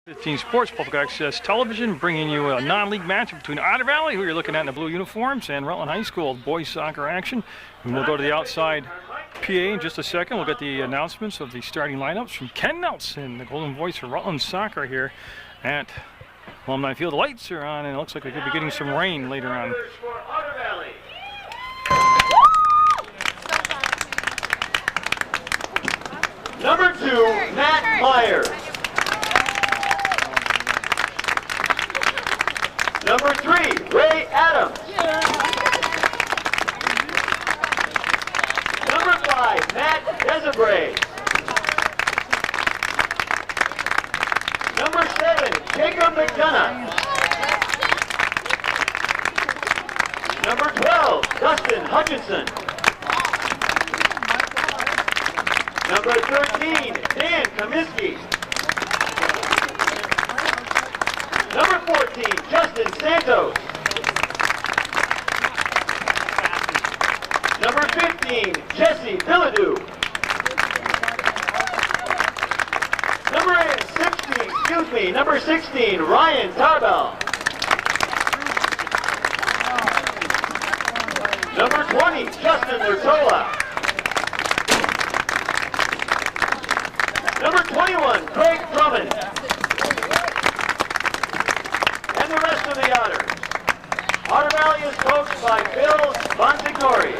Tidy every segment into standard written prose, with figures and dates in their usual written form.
15 Sports Public Access Television, bringing you a non-league matchup between Otter Valley, who you're looking at in the blue uniforms, and Rutland High School boys soccer action. And we'll go to the outside PA in just a second. We'll get the announcements of the starting lineups from Ken Nelson, the golden voice of Rutland soccer here at Alumni Field. The lights are on, and it looks like we could be getting some rain later on. Number 2, Matt Myers. Number 3, Ray Adams. Number 5, Matt Desabray. Number 7, Jacob McDonough. Number 12, Dustin Hutchinson. Number 13, Dan Kaminsky. Number 14, Justin Santos. Number 15, Jesse Billadou. Number 16, Ryan Tarbell. Number 20, Justin Lurtola. Number 21, Craig Drummond. And the rest of the Otters. Otter Valley is coached by Bill Bonsignori.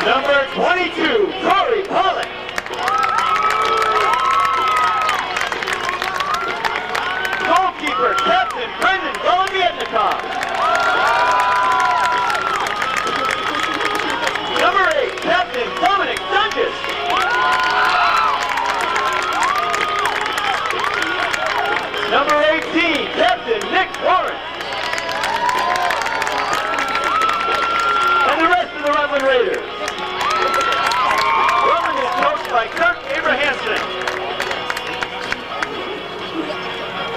Number 22, Corey Pollock. Goalkeeper, Captain Brendan Golovietnikov. Number 8, Captain Dominic Dunges. Number 18, Captain Nick Warren. And the rest of the Rutland Raiders. By Kirk Abrahamson.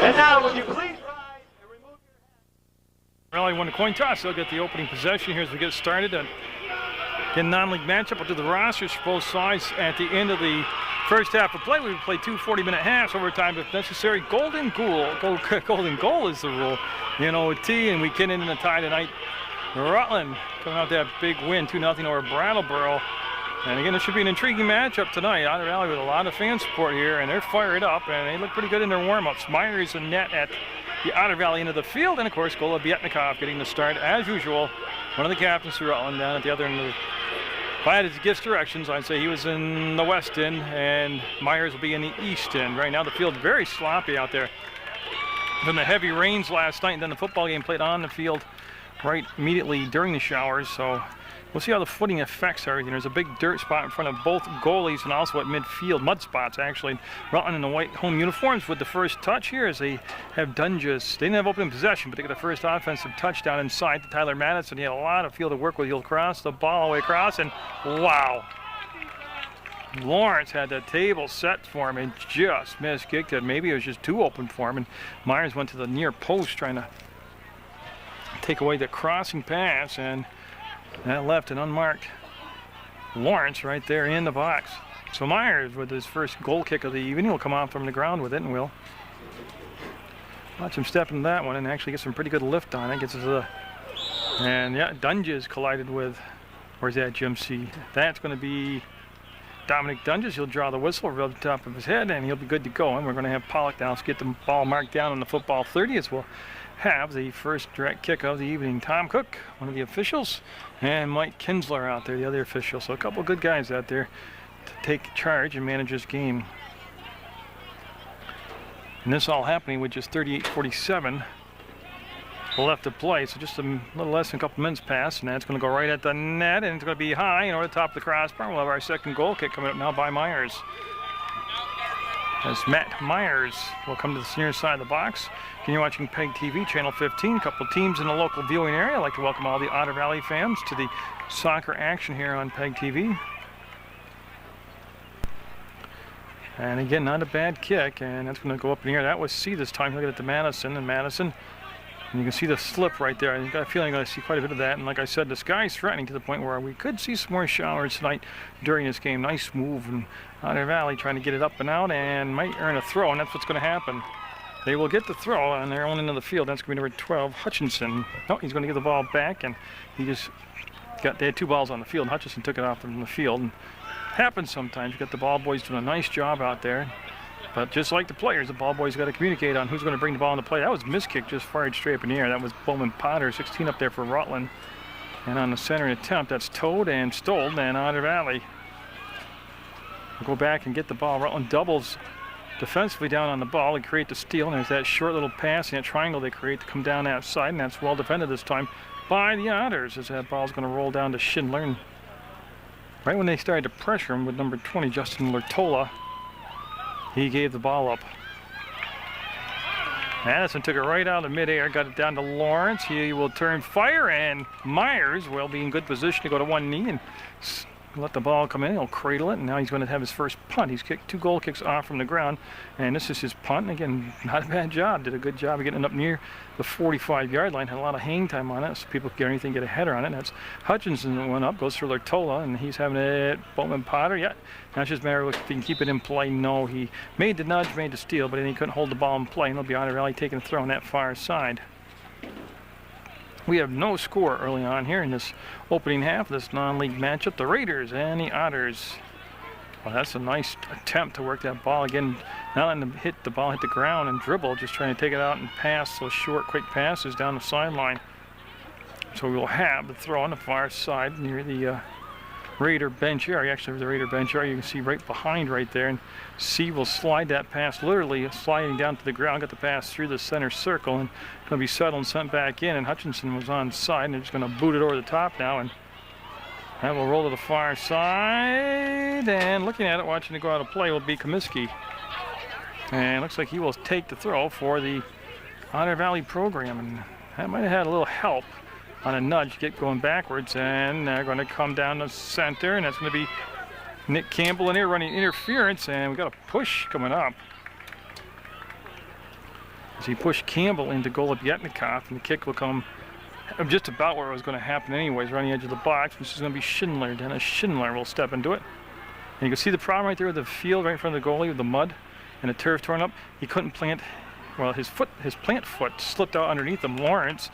And now, would you please rise and remove your hat? Raleigh won the coin toss. They'll get the opening possession here as we get started. Again, non-league matchup. I'll do the rosters for both sides at the end of the first half of play. We play 2 40-minute halves, overtime if necessary. Golden goal is the rule. You know, T, and we get in the tie tonight. Rutland coming out that big win, 2-0 over Brattleboro. And again, it should be an intriguing matchup tonight. Otter Valley with a lot of fan support here, and they're fired up, and they look pretty good in their warm-ups. Myers in net at the Otter Valley end of the field, and of course, Golovietnikov getting the start as usual. One of the captains for Rutland down at the other end of the. If I had his gifts directions, I'd say he was in the west end, and Myers will be in the east end. Right now, the field very sloppy out there from the heavy rains last night, and then the football game played on the field right immediately during the showers. So we'll see how the footing affects everything. There's a big dirt spot in front of both goalies and also at midfield, mud spots actually. Rutland in the white home uniforms with the first touch here as they have Dunges. They didn't have open possession, but they get the first offensive touchdown inside to Tyler Madison. He had a lot of field to work with. He'll cross the ball all the way across, and wow. Lawrence had the table set for him and just miskicked it. Maybe it was just too open for him, and Myers went to the near post trying to take away the crossing pass, and that left an unmarked Lawrence right there in the box. So Myers with his first goal kick of the evening will come off from the ground with it, and we'll watch him step into that one and actually get some pretty good lift on it. Gets us a And yeah, Dunges collided with, where's that, Jim C? That's going to be Dominic Dunges. He'll draw the whistle over the top of his head, and he'll be good to go. And we're going to have Pollock now to get the ball marked down on the football 30 as we'll have the first direct kick of the evening. Tom Cook, one of the officials, and Mike Kinsler out there, the other official. So a couple good guys out there to take charge and manage this game. And this all happening with just 38:47 left to play. So just a little less than a couple minutes passed, and that's going to go right at the net, and it's going to be high and over the top of the crossbar. We'll have our second goal kick coming up now by Myers. As Matt Myers will come to the near side of the box. Again, you're watching PEG TV, Channel 15. A couple teams in the local viewing area. I'd like to welcome all the Otter Valley fans to the soccer action here on PEG TV. And again, not a bad kick, and that's going to go up in the air. That was C this time. Look at it to Madison, and Madison. And you can see the slip right there. I've got a feeling I'm going to see quite a bit of that. And like I said, the sky's threatening to the point where we could see some more showers tonight during this game. Nice move, and Otter Valley trying to get it up and out, and might earn a throw, and that's what's going to happen. They will get the throw on their own end of the field. That's going to be number 12, Hutchinson. No, he's going to give the ball back, and he just they had two balls on the field. Hutchinson took it off from the field. And happens sometimes. You got the ball boys doing a nice job out there. But just like the players, the ball boys got to communicate on who's going to bring the ball into play. That was a miss kick, just fired straight up in the air. That was Bowman Potter, 16 up there for Rutland. And on the center attempt, that's towed and stoled, and Otter Valley will go back and get the ball. Rutland doubles defensively down on the ball. They create the steal, and there's that short little pass and that triangle they create to come down that side, and that's well defended this time by the Otters as that ball's going to roll down to Schindler. And right when they started to pressure him with number 20, Justin Lertola, he gave the ball up. Madison took it right out of midair, got it down to Lawrence. He will turn fire, and Myers will be in good position to go to one knee and let the ball come in. He'll cradle it, and now he's going to have his first punt. He's kicked 2 goal kicks off from the ground, and this is his punt. And again, not a bad job. Did a good job of getting it up near the 45-yard line. Had a lot of hang time on it, so people could get anything, get a header on it. And that's Hutchinson that went up, goes for Lertola, and he's having it. Bowman Potter, yeah. Now it's just a matter of if he can keep it in play. No, he made the nudge, made the steal, but then he couldn't hold the ball in play, and it'll be Otter Valley taking a throw on that far side. We have no score early on here in this opening half of this non-league matchup. The Raiders and the Otters. Well, that's a nice attempt to work that ball again. Not letting them hit the ball, hit the ground and dribble, just trying to take it out and pass those short, quick passes down the sideline. So we will have the throw on the far side near the Raider bench area. Actually, the Raider bench area, you can see right behind right there. And C will slide that pass, literally sliding down to the ground, got the pass through the center circle, and going to be settled and sent back in. And Hutchinson was on side, and they're just going to boot it over the top now. And that will roll to the far side. And looking at it, watching it go out of play, will be Comiskey. And looks like he will take the throw for the Otter Valley program. And that might have had a little help on a nudge, get going backwards, and they're going to come down the center, and that's going to be Nick Campbell in here running interference, and we got a push coming up. As he pushed Campbell into Golub-Yetnikoff, and the kick will come just about where it was going to happen anyways, around the edge of the box, which is going to be Schindler. Dennis Schindler will step into it. And you can see the problem right there with the field right in front of the goalie with the mud and the turf torn up. He couldn't plant, well, his plant foot slipped out underneath him, Lawrence.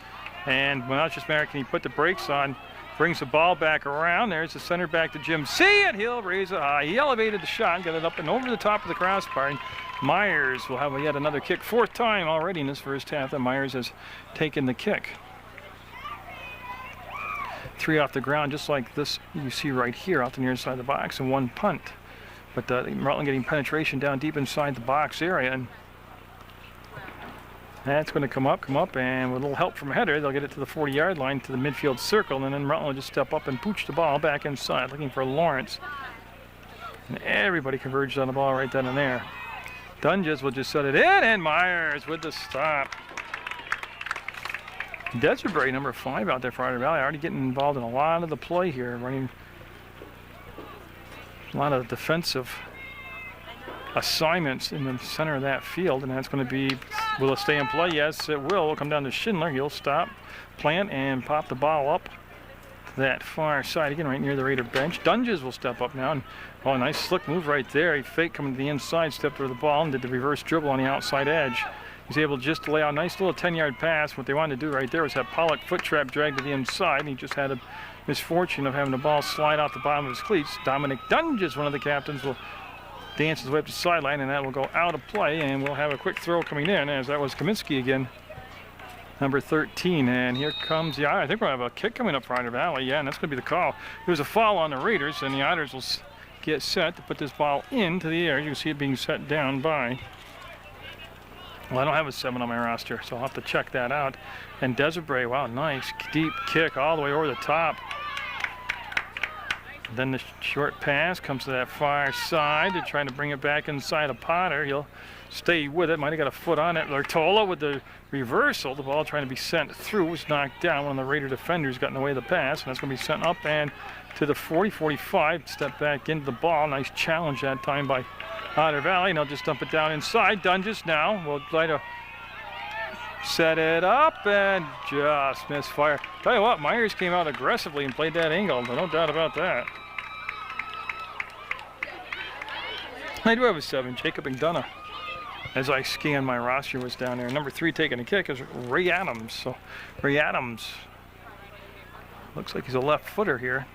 And when just matter, can he put the brakes on, brings the ball back around. There's the center back to Jim C, and he'll raise it high. He elevated the shot, got it up and over the top of the crossbar. And Myers will have yet another kick. 4th time already in this first half that Myers has taken the kick. 3 off the ground, just like this you see right here off the near side of the box, and 1 punt. But Rutland getting penetration down deep inside the box area. And that's going to come up, and with a little help from Header, they'll get it to the 40-yard line, to the midfield circle, and then Rutland will just step up and pooch the ball back inside, looking for Lawrence. And everybody converged on the ball right then and there. Dunges will just set it in, and Myers with the stop. Deserbury, number 5 out there for Otter Valley, already getting involved in a lot of the play here, running a lot of defensive assignments in the center of that field, and that's going to be, will it stay in play? Yes, it will. It'll come down to Schindler. He'll stop, plant, and pop the ball up to that far side again, right near the Raider bench. Dunges will step up now, and oh, nice slick move right there. He faked coming to the inside, stepped over the ball, and did the reverse dribble on the outside edge. He's able just to lay out a nice little 10-yard pass. What they wanted to do right there was have Pollock foot trap dragged to the inside, and he just had a misfortune of having the ball slide off the bottom of his cleats. Dominic Dunges, one of the captains, will dance his way up the sideline, and that will go out of play, and we'll have a quick throw coming in, as that was Kaminsky again, number 13. And here comes the Otter. I think we'll have a kick coming up for Otter Valley. Yeah, and that's going to be the call. There's a foul on the Raiders, and the Otters will get set to put this ball into the air. You can see it being set down by... Well, I don't have a 7 on my roster, so I'll have to check that out. And Desiree, wow, nice deep kick all the way over the top. Then the short pass comes to that far side. They're trying to bring it back inside of Potter. He'll stay with it. Might have got a foot on it. Lartola with the reversal. The ball trying to be sent through was knocked down. One of the Raider defenders got in the way of the pass, and that's going to be sent up and to the 40-45. Step back into the ball. Nice challenge that time by Otter Valley, and they'll just dump it down inside. Dunges now will try to set it up and just misfire. Tell you what, Myers came out aggressively and played that angle, no doubt about that. I do have a 7, Jacob McDonough. As I scan my roster was down there. Number 3 taking a kick is Ray Adams. So Ray Adams looks like he's a left footer here.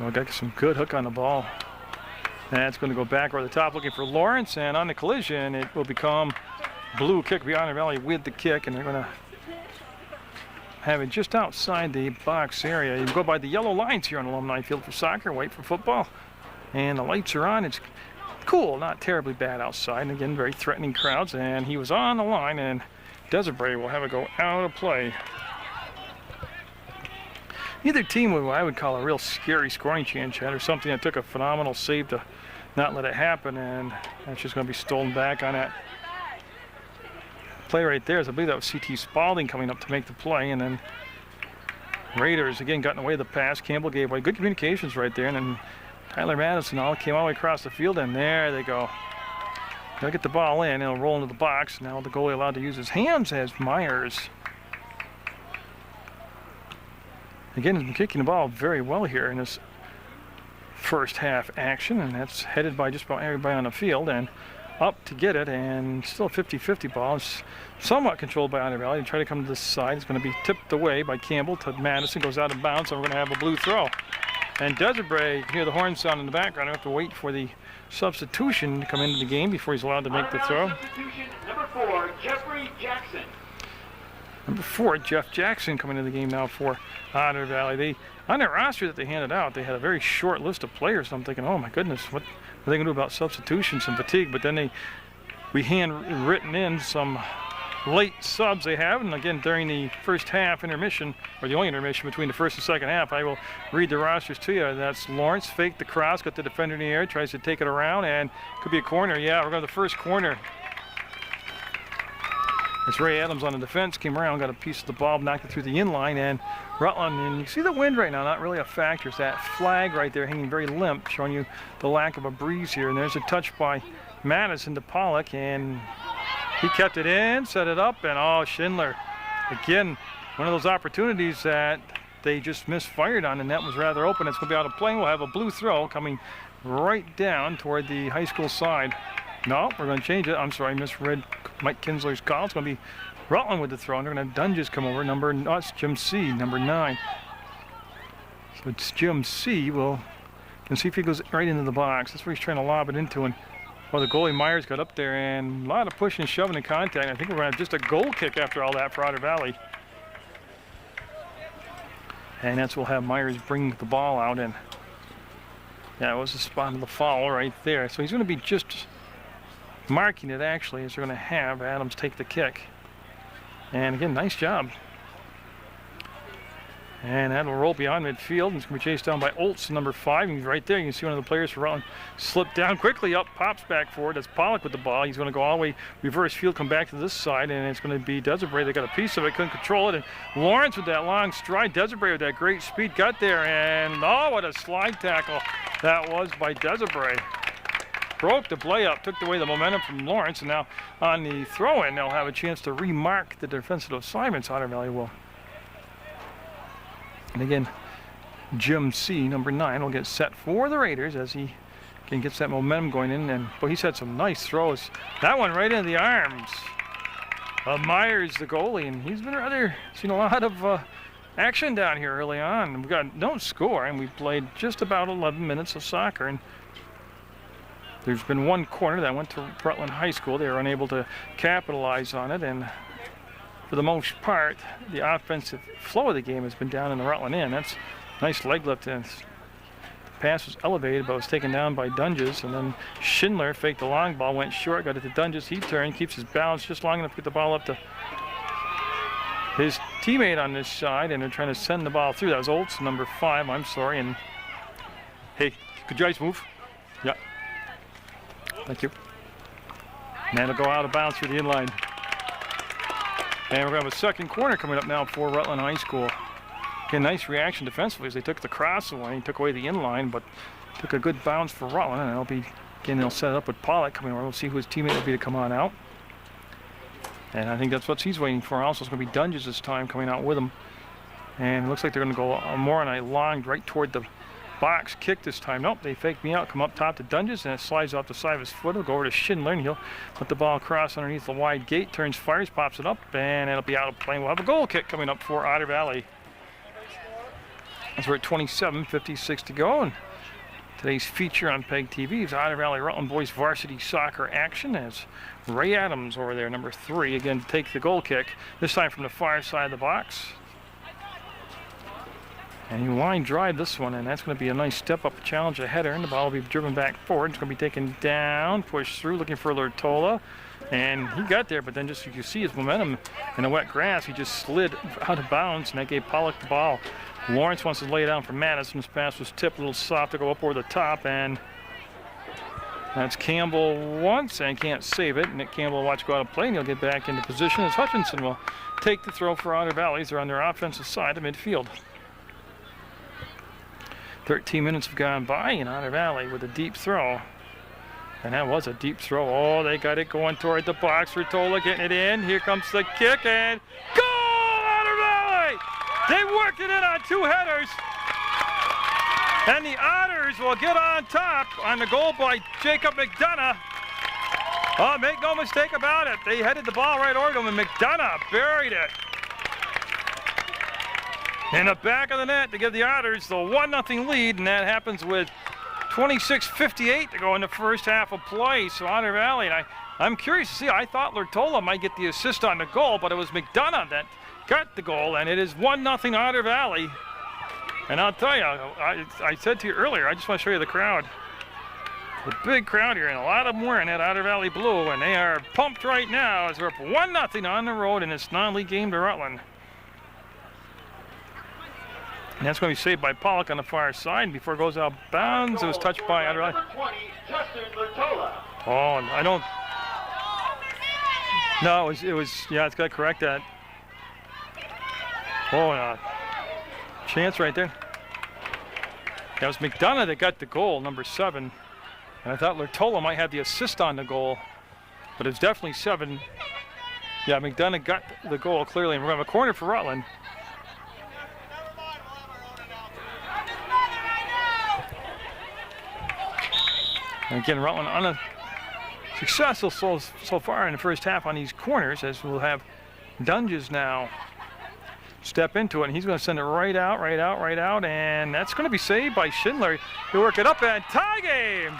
Well, got some good hook on the ball. That's going to go back over the top looking for Lawrence, and on the collision it will become blue kick beyond the Valley with the kick, and they're going to have it just outside the box area. You can go by the yellow lines here on Alumni Field for soccer, white for football, and the lights are on. It's cool, not terribly bad outside, and again very threatening crowds, and he was on the line, and Desiree will have it go out of play. Either team would, what I would call a real scary scoring chance had, or something that took a phenomenal save to not let it happen, and that's just going to be stolen back on that play right there. I believe that was C.T. Spalding coming up to make the play, and then Raiders again got in the way of the pass. Campbell gave away good communications right there, and then Tyler Madison all came all the way across the field, and there they go. They'll get the ball in, it'll roll into the box. Now the goalie allowed to use his hands as Myers. Again, has been kicking the ball very well here in this first half action, and that's headed by just about everybody on the field, and up to get it, and still a 50-50 ball. It's somewhat controlled by Otter Valley. They try to come to this side. It's going to be tipped away by Campbell to Madison, goes out of bounds, so we're going to have a blue throw. And Desiree, hear the horn sound in the background. I have to wait for the substitution to come into the game before he's allowed to make the throw. Substitution number 4, Jeffrey Jackson. Number 4, Jeff Jackson coming into the game now for Otter Valley. On their roster that they handed out, they had a very short list of players. So I'm thinking, oh my goodness, what are they going to do about substitutions and fatigue? But then we handwritten in some late subs they have. And again, during the first half intermission, or the only intermission between the first and second half, I will read the rosters to you. That's Lawrence, faked the cross, got the defender in the air, tries to take it around, and could be a corner. Yeah, we're going to the first corner. It's Ray Adams on the defense, came around, got a piece of the ball, knocked it through the inline, and Rutland, and you see the wind right now, not really a factor. It's that flag right there hanging very limp, showing you the lack of a breeze here. And there's a touch by Madison to Pollock, and he kept it in, set it up, and oh, Schindler. Again, one of those opportunities that they just misfired on, and that was rather open. It's going to be out of play. We'll have a blue throw coming right down toward the high school side. No, we're going to change it. I'm sorry, I misread Mike Kinsler's call. It's going to be Rutland with the throw, and they're going to have Dunges come over. It's Jim C, number 9. So it's Jim C. We'll see if he goes right into the box. That's where he's trying to lob it into. And well, the goalie Myers got up there, and a lot of pushing and shoving and contact. I think we're going to have just a goal kick after all that for Otter Valley. And that's we'll have Myers bring the ball out, and yeah, it was the spot of the foul right there. So he's going to be just marking it actually, as they're going to have Adams take the kick. And again, nice job. And that'll roll beyond midfield, and it's going to be chased down by Oltz, number 5. He's right there. You can see one of the players for Rutland slip down quickly up, pops back forward. That's Pollock with the ball. He's going to go all the way reverse field, come back to this side, and it's going to be Desiree. They got a piece of it, couldn't control it. And Lawrence with that long stride. Desiree with that great speed got there, and oh, what a slide tackle that was by Desiree. Broke the play up, took away the momentum from Lawrence, and now on the throw-in, they'll have a chance to remark the defensive assignments. Otter Valley will. And again, Jim C, number 9, will get set for the Raiders as he Again, gets that momentum going in, and boy, he's had some nice throws. That one right into the arms of Myers, the goalie, and he's been rather seen a lot of action down here early on. We got no score, and we played just about 11 minutes of soccer. And there's been one corner that went to Rutland High School. They were unable to capitalize on it, and for the most part, the offensive flow of the game has been down in the Rutland end. That's a nice leg lift, and the pass was elevated, but was taken down by Dunges, and then Schindler faked the long ball, went short, got it to Dunges. He turned, keeps his balance just long enough to get the ball up to his teammate on this side, and they're trying to send the ball through. That was Olds, number 5, I'm sorry, and hey, could you guys move? Yeah. Thank you. And that'll go out of bounds through the inline. And we're going to have a second corner coming up now for Rutland High School. Again, nice reaction defensively as they took the cross away, took away the inline, but took a good bounce for Rutland, and it'll be, again, they'll set it up with Pollock coming over. We'll see who his teammate will be to come on out. And I think that's what he's waiting for. Also, it's going to be Dunges this time coming out with him. And it looks like they're going to go more on a long right toward the box kick this time. Nope, they fake me out, come up top to Dunges, and it slides off the side of his foot. It'll go over to Schindler, and he'll put the ball across underneath the wide gate, turns, fires, pops it up, and it'll be out of play. We'll have a goal kick coming up for Otter Valley. As we're at 27:56 to go, and today's feature on PEGTV is Otter Valley Rutland Boys Varsity Soccer action as Ray Adams over there, number 3, again to take the goal kick, this time from the far side of the box. And he line drive this one, and that's going to be a nice step up challenge, a header, and the ball will be driven back forward. It's going to be taken down, pushed through, looking for Lurtola, and he got there, but then just you can see his momentum in the wet grass. He just slid out of bounds, and that gave Pollock the ball. Lawrence wants to lay it down for Madison. This pass was tipped a little soft to go up over the top, and that's Campbell once, and can't save it. Nick Campbell will watch go out of play, and he'll get back into position as Hutchinson will take the throw for Otter Valley. They're on their offensive side of midfield. 13 minutes have gone by in Otter Valley with a deep throw. And that was a deep throw. Oh, they got it going toward the box. Ritola getting it in. Here comes the kick, and goal, Otter Valley! They worked it in on 2 headers. And the Otters will get on top on the goal by Jacob McDonough. Oh, make no mistake about it. They headed the ball right over them, and McDonough buried it in the back of the net to give the Otters the 1-0 lead, and that happens with 26:58 to go in the first half of play. So Otter Valley, and I'm curious to see, I thought Lurtola might get the assist on the goal, but it was McDonough that got the goal, and it is 1-0 Otter Valley. And I'll tell you, I said to you earlier, I just want to show you the crowd. The big crowd here, and a lot of them wearing that Otter Valley blue, and they are pumped right now as we're up 1-0 on the road in this non-league game to Rutland. And that's going to be saved by Pollock on the far side. Before it goes out of bounds, it was touched by Otter Valley. Oh, and I don't. No, it was. Yeah, it's got to correct that. Oh, chance right there. That was McDonough that got the goal, number 7. And I thought Lurtola might have the assist on the goal, but it's definitely 7. Yeah, McDonough got the goal clearly, and we're going to have a corner for Rutland. And again, Rutland on a successful so far in the first half on these corners, as we'll have Dunges now step into it, and he's going to send it right out, and that's going to be saved by Schindler. He'll work it up, and tie game!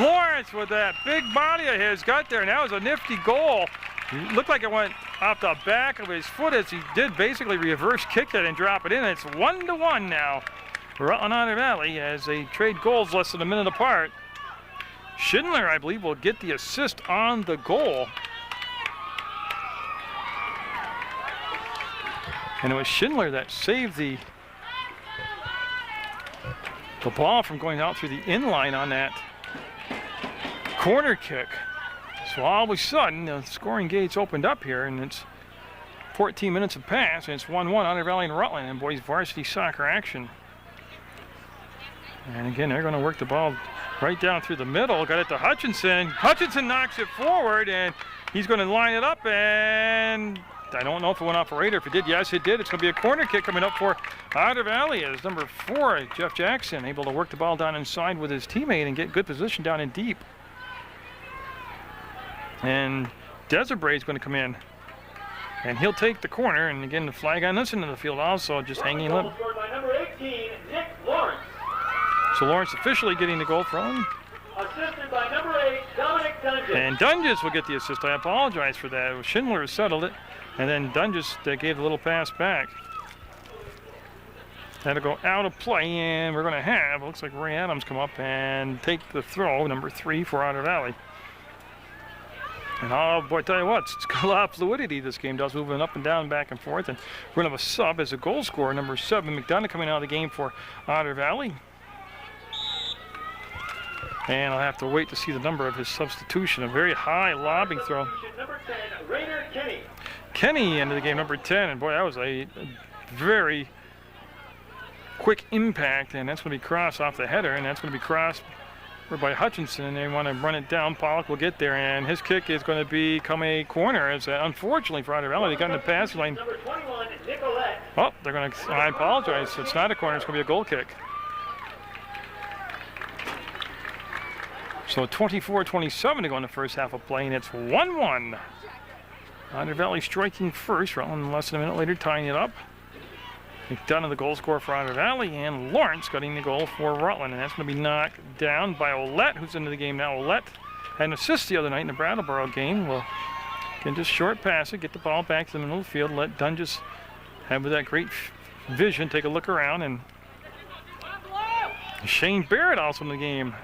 Lawrence with that big body of his got there, and that was a nifty goal. It looked like it went off the back of his foot as he did basically reverse kick it and drop it in. It's 1-1 now for Rutland Otter Valley as they trade goals less than a minute apart. Schindler, I believe, will get the assist on the goal. And it was Schindler that saved the ball from going out through the inline on that corner kick. So all of a sudden, the scoring gates opened up here, and it's 14 minutes have passed, and it's 1-1 Otter Valley and Rutland in boys varsity soccer action. And again, they're going to work the ball right down through the middle. Got it to Hutchinson. Hutchinson knocks it forward, and he's going to line it up, and I don't know if it went off a Raider. If it did, yes, it did. It's going to be a corner kick coming up for Otter Valley as number 4, Jeff Jackson, able to work the ball down inside with his teammate and get good position down in deep. And Desiree is going to come in. And he'll take the corner. And again, the flag on this end of the field also just hanging limp. Scored by number 18, Nick Lawrence. So Lawrence officially getting the goal thrown. Assisted by number 8, Dominic Dunges. And Dunges will get the assist. I apologize for that. Schindler settled it. And then Dunges gave the little pass back. That'll go out of play, and we're going to have, looks like Ray Adams come up and take the throw, number 3 for Otter Valley. And oh boy, tell you what, it's got a lot of fluidity this game does, moving up and down, back and forth. And we're going to have a sub as a goal scorer, number 7, McDonough, coming out of the game for Otter Valley. And I'll have to wait to see the number of his substitution. A very high lobbing throw. Number 10, Raider Kenny. Kenny into the game, number 10. And boy, that was a very quick impact. And that's going to be crossed off the header. And that's going to be crossed by Hutchinson. And they want to run it down. Pollock will get there. And his kick is going to become a corner. As unfortunately for Otter Valley, they got in the passing lane. Number 21, Nicolette. Oh, they're going to, I apologize. It's not a corner. It's going to be a goal kick. So 24-27 to go in the first half of play, and it's 1-1. Otter Valley striking first. Rutland less than a minute later tying it up. McDonough the goal scorer for Otter Valley, and Lawrence getting the goal for Rutland. And that's going to be knocked down by Olette, who's into the game now. Olette had an assist the other night in the Brattleboro game. Well, can just short pass it, get the ball back to the middle of the field, let Dunges have that great vision, take a look around. And Shane Barrett also in the game.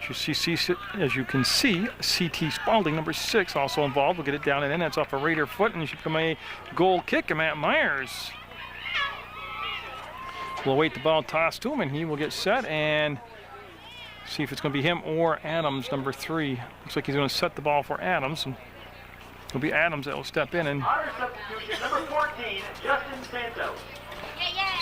As you can see, C.T. Spalding, number 6, also involved. We'll get it down and in. That's off a Raider foot, and it should become a goal kick. And Matt Myers will wait the ball tossed to him, and he will get set and see if it's going to be him or Adams, number 3. Looks like he's going to set the ball for Adams, and it'll be Adams that will step in. And Otter substitution, number 14, Justin Santos.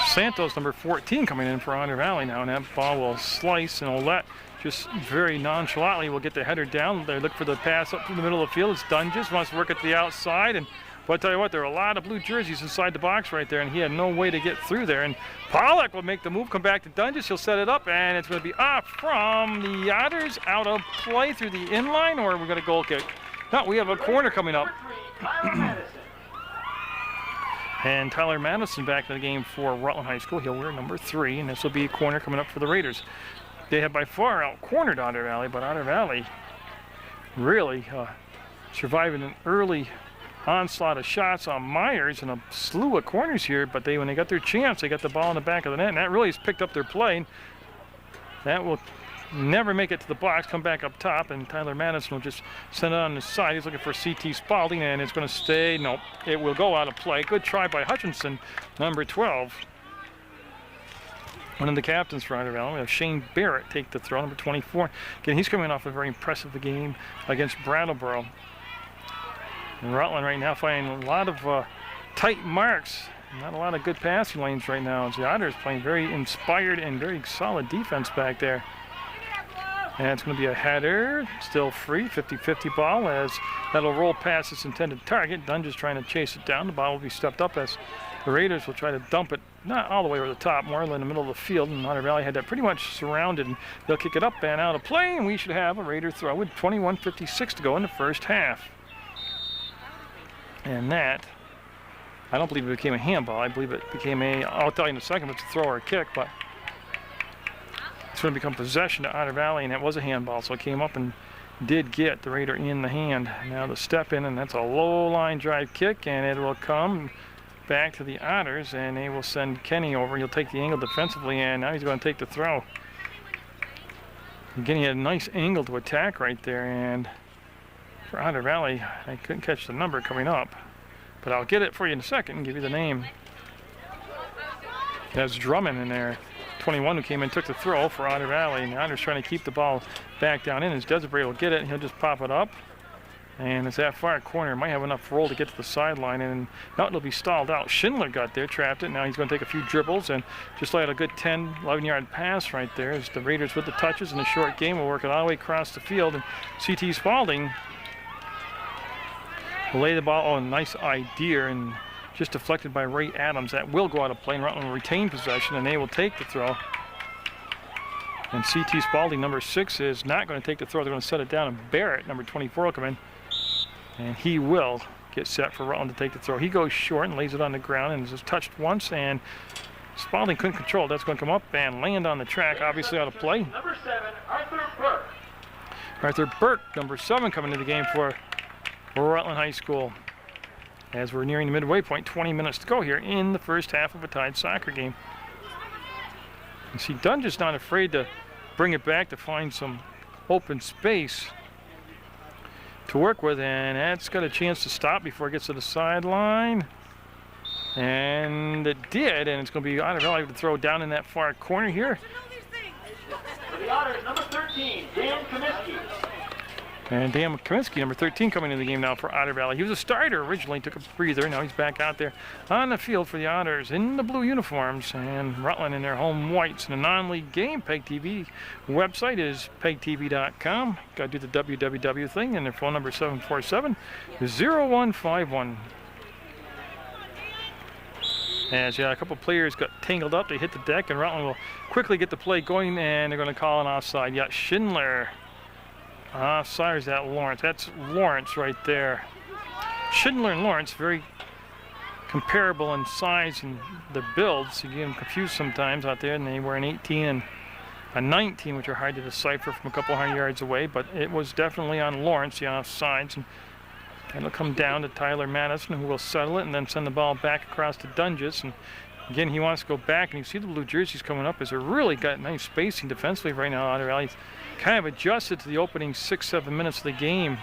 Santos, number 14, coming in for Otter Valley now, and that ball will slice, and Olette just very nonchalantly will get the header down. They look for the pass up through the middle of the field. It's Dunges, wants to work at the outside, and well, I tell you what, there are a lot of blue jerseys inside the box right there, and he had no way to get through there. And Pollock will make the move, come back to Dunges. He'll set it up, and it's going to be off from the Otters, out of play through the inline, or we're going to goal kick. No, we have a corner coming up. And Tyler Madison back in the game for Rutland High School. He'll wear number 3, and this will be a corner coming up for the Raiders. They have by far out-cornered Otter Valley, but Otter Valley really surviving an early onslaught of shots on Myers and a slew of corners here, but when they got their chance, they got the ball in the back of the net, and that really has picked up their play. That will never make it to the box, come back up top, and Tyler Madison will just send it on the side. He's looking for C.T. Spalding, and it's going to stay. Nope, it will go out of play. Good try by Hutchinson, number 12. One of the captains for Otter Valley. We have Shane Barrett take the throw, number 24. Again, he's coming off a very impressive game against Brattleboro. And Rutland right now finding a lot of tight marks. Not a lot of good passing lanes right now. As the Otters playing very inspired and very solid defense back there. And it's going to be a header, still free, 50-50 ball as that'll roll past its intended target. Dunges trying to chase it down. The ball will be stepped up as the Raiders will try to dump it, not all the way over the top, more in the middle of the field. And Otter Valley had that pretty much surrounded. And they'll kick it up and out of play, and we should have a Raider throw with 21:56 to go in the first half. And that, I don't believe it became a handball. I believe it became I'll tell you in a second if it's a throw or a kick, but it's going to become possession to Otter Valley, and that was a handball, so it came up and did get the Raider in the hand. Now the step in, and that's a low line drive kick, and it will come back to the Otters, and they will send Kenny over. He'll take the angle defensively, and now he's going to take the throw. Again, he had a nice angle to attack right there, and for Otter Valley, I couldn't catch the number coming up, but I'll get it for you in a second and give you the name. That's Drummond in there. 21 who came in, took the throw for Otter Valley, and the Otters trying to keep the ball back down in as Desiree will get it, and he'll just pop it up. And it's that far corner, might have enough roll to get to the sideline, and now it'll be stalled out. Schindler got there, trapped it. Now he's going to take a few dribbles and just let a good 10, 11-yard pass right there as the Raiders with the touches in the short game will work it all the way across the field. And C.T. Spalding lay the ball. Oh, nice idea, and just deflected by Ray Adams. That will go out of play, and Rutland will retain possession, and they will take the throw. And C.T. Spalding, number 6, is not going to take the throw. They're going to set it down, and Barrett, number 24, will come in. And he will get set for Rutland to take the throw. He goes short and lays it on the ground and is touched once, and Spalding couldn't control it. That's going to come up and land on the track, obviously out of play. Number 7, Arthur Burke. Arthur Burke, number 7, coming into the game for Rutland High School. As we're nearing the midway point, 20 minutes to go here in the first half of a tied soccer game. You see, Dunge's not afraid to bring it back to find some open space to work with, and that's got a chance to stop before it gets to the sideline. And it did, and it's going to be Otter Valley to throw down in that far corner here. For the Otters, number 13, Dan Kaminsky. And Dan Kaminsky, number 13, coming into the game now for Otter Valley. He was a starter originally, took a breather. Now he's back out there on the field for the Otters in the blue uniforms, and Rutland in their home whites in a non-league game. PEGTV website is PEGTV.com. Got to do the www thing, and their phone number is 747-0151. As a couple players got tangled up, they hit the deck, and Rutland will quickly get the play going, and they're going to call an offside. Yeah, Schindler. Offside, is that Lawrence? That's Lawrence right there. Schindler and Lawrence, very comparable in size and the builds. You get them confused sometimes out there, and they were an 18 and a 19, which are hard to decipher from a couple hundred yards away, but it was definitely on Lawrence, the offsides. And it'll come down to Tyler Madison, who will settle it and then send the ball back across to Dunges. And again, he wants to go back, and you see the blue jerseys coming up as they're really got nice spacing defensively right now. Otter Valley's kind of adjusted to the opening 6-7 minutes of the game.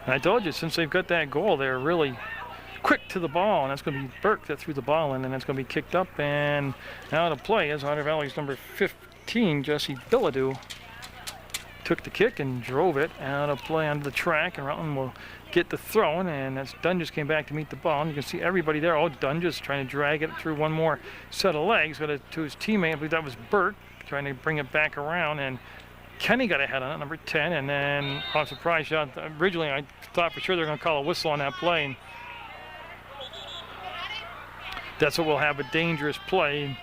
And I told you, since they've got that goal, they're really quick to the ball, and that's going to be Burke that threw the ball in, and that's going to be kicked up and out of play as Otter Valley's number 15, Jesse Bilodeau, took the kick and drove it out of play onto the track, and Rutland will get the throw, and as Dunges came back to meet the ball, and you can see everybody there. Oh, Dunges trying to drag it through one more set of legs, got it to his teammate. I believe that was Burke, trying to bring it back around, and Kenny got a head on it, number 10, and then I was surprised. Originally, I thought for sure they were going to call a whistle on that play, and that's what we'll have, a dangerous play.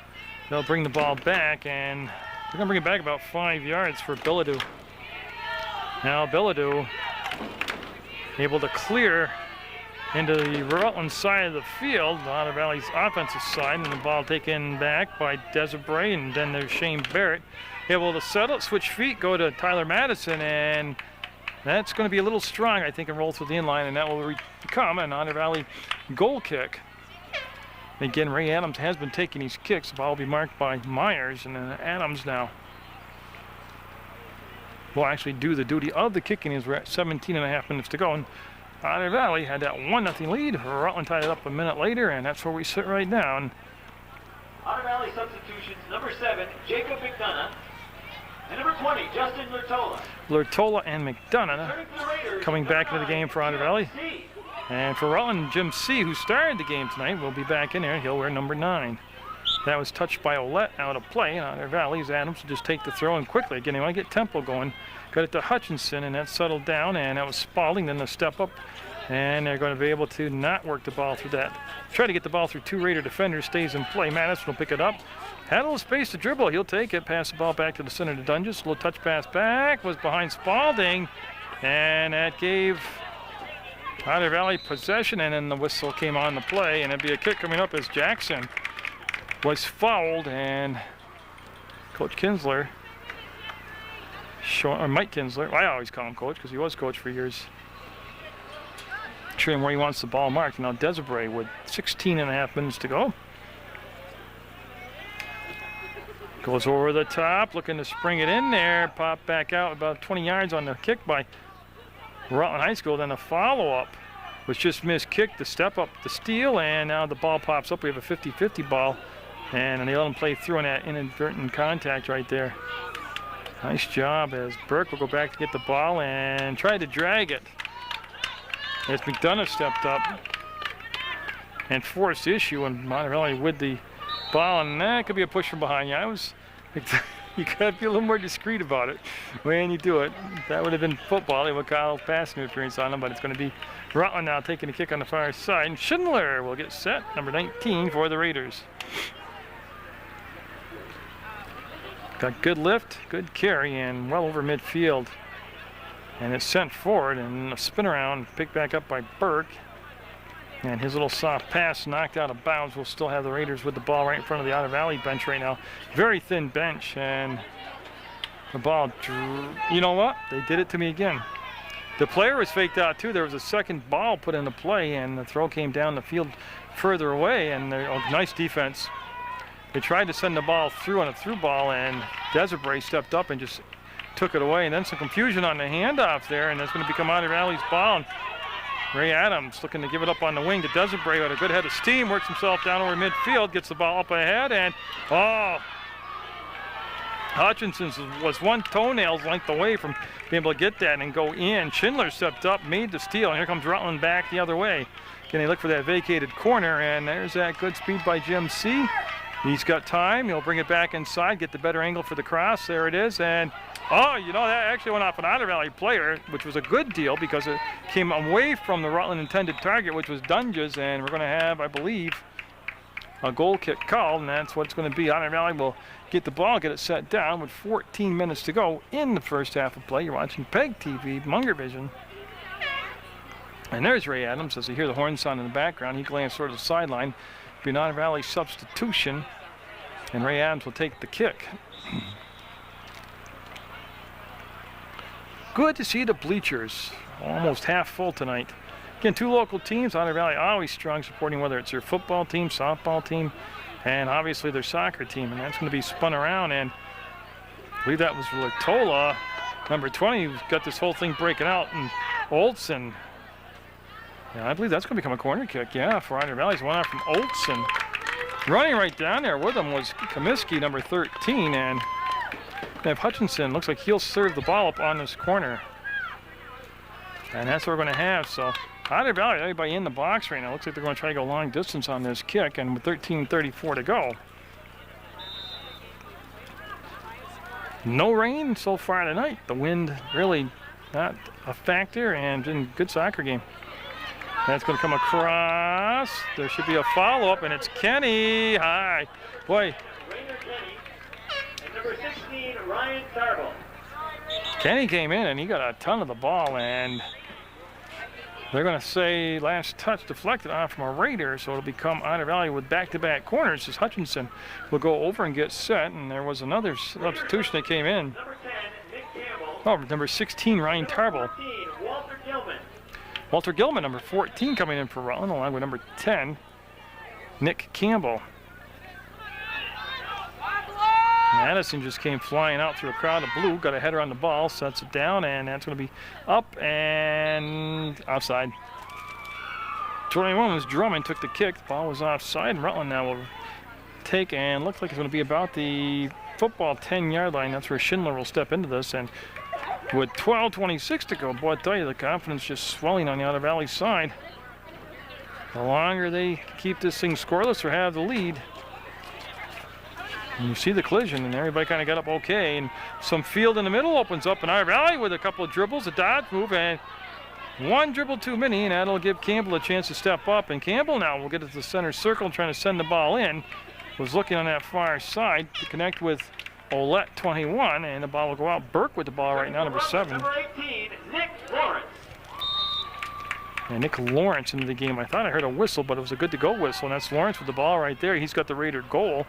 They'll bring the ball back, and they're going to bring it back about 5 yards for Bilodeau. Now Bilodeau able to clear into the Rutland side of the field, Otter Valley's offensive side, and the ball taken back by Desiree, and then there's Shane Barrett able to settle, switch feet, go to Tyler Madison, and that's going to be a little strong, I think, and roll through the inline, and that will become an Otter Valley goal kick. Again, Ray Adams has been taking these kicks. The ball will be marked by Myers, and then Adams now will actually do the duty of the kicking as we're at 17.5 minutes to go. And Otter Valley had that 1-0 lead. Rutland tied it up a minute later, and that's where we sit right now. And Otter Valley substitutions, number 7, Jacob McDonough, and number 20, Justin Lertola. Lertola and McDonough coming back into the game for Otter Valley. And for Rutland, Jim C., who started the game tonight, will be back in there. He'll wear number 9. That was touched by Olette out of play. And Otter Valley's Adams will just take the throw, and quickly, again, they want to get tempo going. Got it to Hutchinson, and that settled down, and that was Spalding. Then the step up, and they're going to be able to not work the ball through that. Try to get the ball through 2 Raider defenders, stays in play. Madison will pick it up. Had a little space to dribble. He'll take it, pass the ball back to the center to Dunges. A little touch pass back, was behind Spalding, and that gave Otter Valley possession, and then the whistle came on the play, and it'd be a kick coming up as Jackson was fouled, and Coach Kinsler, or Mike Kinsler, I always call him coach because he was coach for years, showing where he wants the ball marked. Now Desiree with 16.5 minutes to go. Goes over the top, looking to spring it in there, pop back out about 20 yards on the kick by Rutland High School. Then a follow-up was just missed kick, the step up, the steal, and now the ball pops up. We have a 50-50 ball, and they let him play through on that inadvertent contact right there. Nice job as Burke will go back to get the ball and try to drag it. As McDonough stepped up and forced issue, and Otter Valley with the ball, and that could be a push from behind. Yeah, You gotta be a little more discreet about it when you do it. That would have been football. They would call pass interference on them, but it's going to be Rutland now taking a kick on the far side. And Schindler will get set, number 19 for the Raiders. Got good lift, good carry, and well over midfield. And it's sent forward and a spin around, picked back up by Burke. And his little soft pass knocked out of bounds. We'll still have the Raiders with the ball right in front of the Otter Valley bench right now. Very thin bench, and the ball, you know what? They did it to me again. The player was faked out too. There was a second ball put into play, and the throw came down the field further away, and nice defense. They tried to send the ball through on a through ball, and Desiree stepped up and just took it away. And then some confusion on the handoff there, and that's going to become Otter Valley's ball. And Ray Adams looking to give it up on the wing to Desiree with a good head of steam, works himself down over midfield, gets the ball up ahead, and Hutchinson was one toenail's length away from being able to get that and go in. Schindler stepped up, made the steal, and here comes Rutland back the other way. Can they look for that vacated corner, and there's that good speed by Jim C. He's got time. He'll bring it back inside, get the better angle for the cross. There it is, and you know, that actually went off an Otter Valley player, which was a good deal because it came away from the Rutland intended target, which was Dunges, and we're going to have, I believe, a goal kick called, and that's what it's going to be. Otter Valley will get the ball, get it set down with 14 minutes to go in the first half of play. You're watching PEGTV, Munger Vision. And there's Ray Adams as you hear the horn sound in the background. He glanced toward the sideline. Be an Otter Valley substitution, and Ray Adams will take the kick. Good to see the bleachers almost half full tonight. Again, two local teams. Otter Valley always strong supporting whether it's their football team, softball team, and obviously their soccer team. And that's going to be spun around, and I believe that was Latola, number 20, who's got this whole thing breaking out, and Olson. Yeah, I believe that's going to become a corner kick, yeah, for Otter Valley. One out from Olson. Running right down there with him was Comiskey, number 13, and Nev Hutchinson looks like he'll serve the ball up on this corner. And that's what we're going to have. So Otter Valley, everybody in the box right now. Looks like they're going to try to go long distance on this kick, and with 13:34 to go. No rain so far tonight. The wind really not a factor, and been good soccer game. That's going to come across. There should be a follow-up, and it's Kenny. Hi. Boy. Number 16, Ryan Tarbell. Kenny came in and he got a ton of the ball, and they're going to say last touch deflected off from a Raider, so it'll become Otter Valley with back-to-back corners as Hutchinson will go over and get set, and there was another substitution that came in. Number 10, Nick Campbell. Number 16, Ryan Tarbell. 14, Walter Gilman. Walter Gilman, number 14, coming in for Rutland, along with number 10, Nick Campbell. Madison just came flying out through a crowd of blue, got a header on the ball, sets it down, and that's going to be up and offside. 21 was Drummond, took the kick, the ball was offside, and Rutland now will take and looks like it's going to be about the football 10-yard line. That's where Schindler will step into this, and with 12:26 to go, boy, I tell you, the confidence just swelling on the Otter Valley side. The longer they keep this thing scoreless or have the lead. And you see the collision, and everybody kind of got up okay, and some field in the middle opens up in Otter Valley with a couple of dribbles, a dodge move, and one dribble too many, and that'll give Campbell a chance to step up. And Campbell now will get to the center circle trying to send the ball in. Was looking on that far side to connect with Olette, 21, and the ball will go out. Burke with the ball right now, number 7. Number 18, Nick Lawrence. And Nick Lawrence into the game. I thought I heard a whistle, but it was a good-to-go whistle, and that's Lawrence with the ball right there. He's got the Raider goal.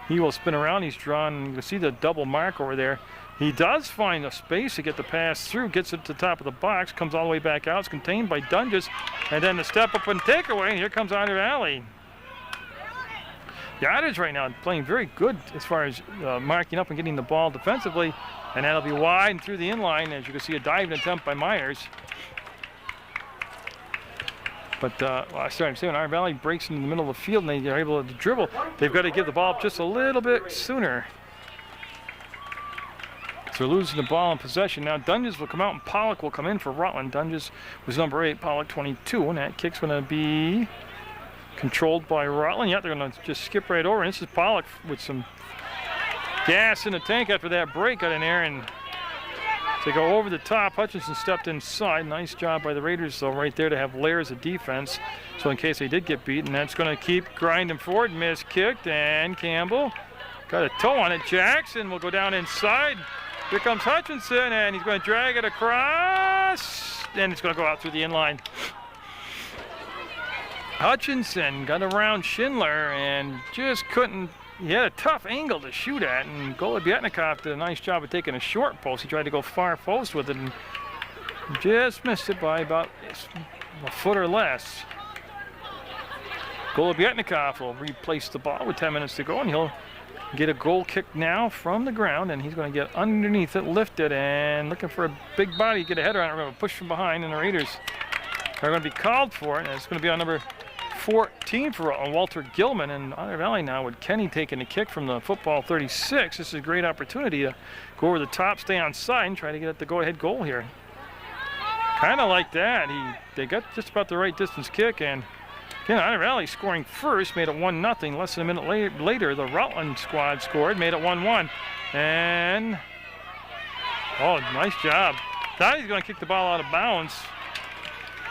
He will spin around. He's drawn. You can see the double mark over there. He does find a space to get the pass through, gets it to the top of the box, comes all the way back out. It's contained by Dunges, and then the step up and takeaway, and here comes Otter Valley. The Otters right now playing very good as far as marking up and getting the ball defensively, and that'll be wide and through the inline. As you can see, a diving attempt by Myers. But I started to say, when Otter Valley breaks into the middle of the field and they are able to dribble, they've got to give the ball up just a little bit sooner. So they're losing the ball in possession. Now Dunges will come out and Pollock will come in for Rutland. Dunges was number 8, Pollock 22, and that kick's going to be controlled by Rutland. Yeah, they're going to just skip right over. And this is Pollock with some gas in the tank after that break got in there, and to go over the top, Hutchinson stepped inside. Nice job by the Raiders, though, right there to have layers of defense. So in case they did get beaten, that's going to keep grinding forward. Miskicked, and Campbell got a toe on it. Jackson will go down inside. Here comes Hutchinson, and he's going to drag it across, and it's going to go out through the inline. Hutchinson got around Schindler and just couldn't. He had a tough angle to shoot at, and Golubietnikov did a nice job of taking a short post. He tried to go far post with it and just missed it by about a foot or less. Golubietnikov will replace the ball with 10 minutes to go, and he'll get a goal kick now from the ground, and he's going to get underneath it, lift it, and looking for a big body, get a header on it. We're going to push from behind, and the Raiders are going to be called for it, and it's going to be on number 14 for Walter Gilman, and Otter Valley now with Kenny taking the kick from the football 36. This is a great opportunity to go over the top, stay on side, and try to get at the go-ahead goal here. Kind of like that. They got just about the right distance kick, and again, Otter Valley scoring first, made it 1-0. Less than a minute later, the Rutland squad scored, made it 1-1. And, oh, nice job. Thought he was going to kick the ball out of bounds,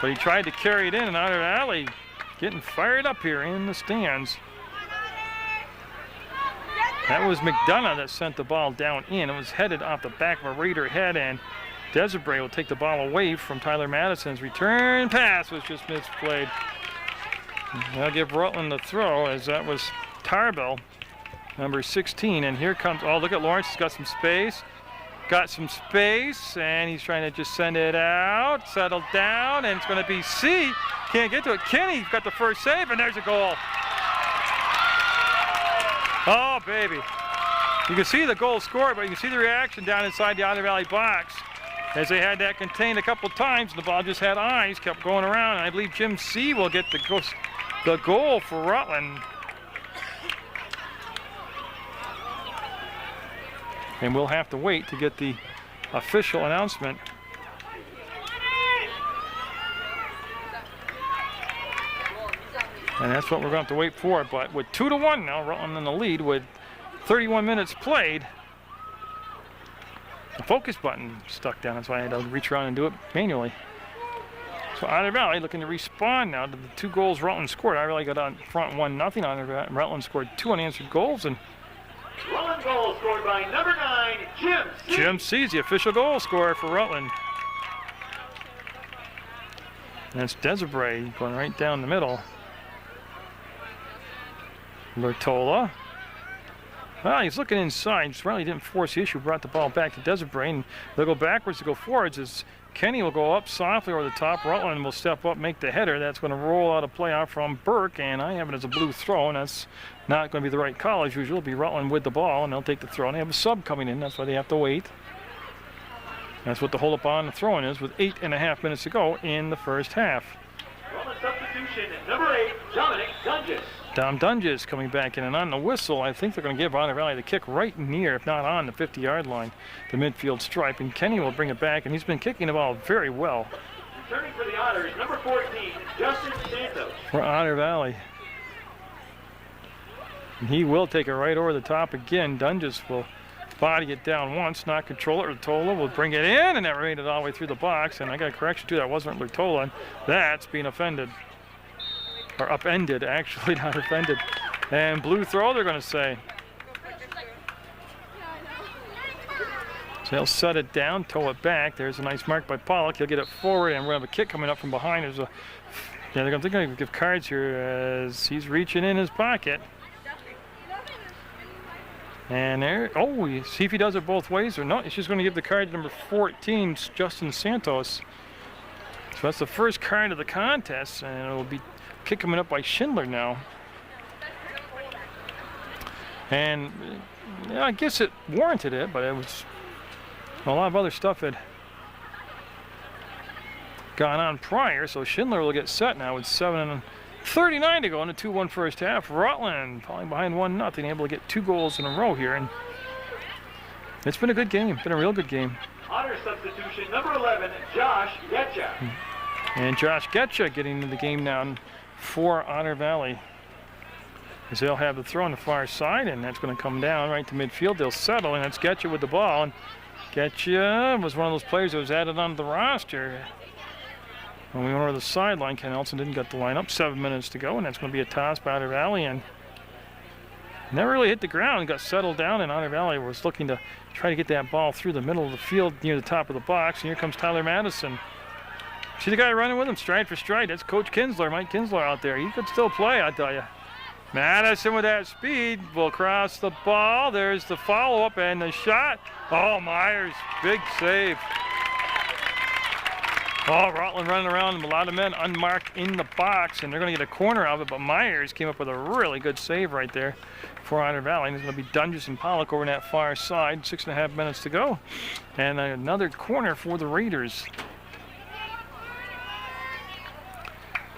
but he tried to carry it in, and Otter Valley getting fired up here in the stands. That was McDonough that sent the ball down in. It was headed off the back of a Raider head, and Desiree will take the ball away from Tyler Madison's return pass was just misplayed. They'll give Rutland the throw, as that was Tarbell, number 16. And here comes, oh, look at Lawrence, he's got some space. And he's trying to just send it out, settle down, and it's going to be C. Can't get to it. Kenny got the first save, and there's a goal. Oh, baby. You can see the goal scored, but you can see the reaction down inside the Otter Valley box as they had that contained a couple times. The ball just had eyes, kept going around, and I believe Jim C. will get the goal for Rutland. And we'll have to wait to get the official announcement. And that's what we're going to have to wait for. But with 2-1 now, Rutland in the lead with 31 minutes played. The focus button stuck down. That's why I had to reach around and do it manually. So Otter Valley looking to respond now to the 2 goals Rutland scored. Otter Valley got on front 1-0. Rutland scored 2 unanswered goals. And Rutland goal scored by number 9, Jim C. Jim C's the official goal scorer for Rutland. And that's Desiree going right down the middle. Lurtola. Well, he's looking inside. Riley didn't force the issue, brought the ball back to Desiree, and they'll go backwards to go forwards as Kenny will go up softly over the top. Rutland will step up, make the header. That's going to roll out a play out from Burke, and I have it as a blue throw, and that's not going to be the right call as usual. It'll be Rutland with the ball, and they'll take the throw. And they have a sub coming in. That's why they have to wait. That's what the hold-up on the throw-in is with 8.5 minutes to go in the first half. Rutland substitution, number 8, Dominic Dunges. Dom Dunges coming back in, and on the whistle, I think they're going to give Otter Valley the kick right near, if not on the 50-yard line, the midfield stripe, and Kenny will bring it back, and he's been kicking the ball very well. Returning for the Otters, number 14, Justin Santos. For Otter Valley. And he will take it right over the top again. Dunges will body it down once, not control it. Lurtola will bring it in, and that made it all the way through the box, and I got a correction too, that wasn't Lurtola, and that's being offended. Or upended, actually, not offended. And blue throw, they're going to say. So they'll set it down, toe it back. There's a nice mark by Pollock. He'll get it forward, and we're going to have a kick coming up from behind. There's a, yeah, they're going to give cards here as he's reaching in his pocket. And there, oh, see if he does it both ways or no. He's just going to give the card to number 14, Justin Santos. So that's the first card of the contest, and it'll be kick coming up by Schindler now. And yeah, I guess it warranted it, but it was a lot of other stuff had gone on prior, so Schindler will get set now with 7:39 to go in the 2-1 first half. Rutland falling behind 1-0, able to get 2 goals in a row here, and it's been a good game, been a real good game. Otter substitution, number 11, Josh Getcha. And Josh Getcha getting into the game now for Otter Valley. as they'll have the throw on the far side, and that's going to come down right to midfield. They'll settle, and that's Getcha with the ball. And Getcha was one of those players that was added onto the roster when we went over the sideline. Ken Elson didn't get the lineup. 7 minutes to go, and that's going to be a toss by Otter Valley, and never really hit the ground. Got settled down, and Otter Valley was looking to try to get that ball through the middle of the field near the top of the box. And here comes Tyler Madison. See the guy running with him, stride for stride. That's Coach Kinsler, Mike Kinsler out there. He could still play, I tell you. Madison with that speed will cross the ball. There's the follow-up and the shot. Oh, Myers, big save. Oh, Rutland running around, a lot of men unmarked in the box, and they're going to get a corner of it, but Myers came up with a really good save right there for Otter Valley. And it's going to be Dunges and Pollock over on that far side. 6.5 minutes to go. And another corner for the Raiders.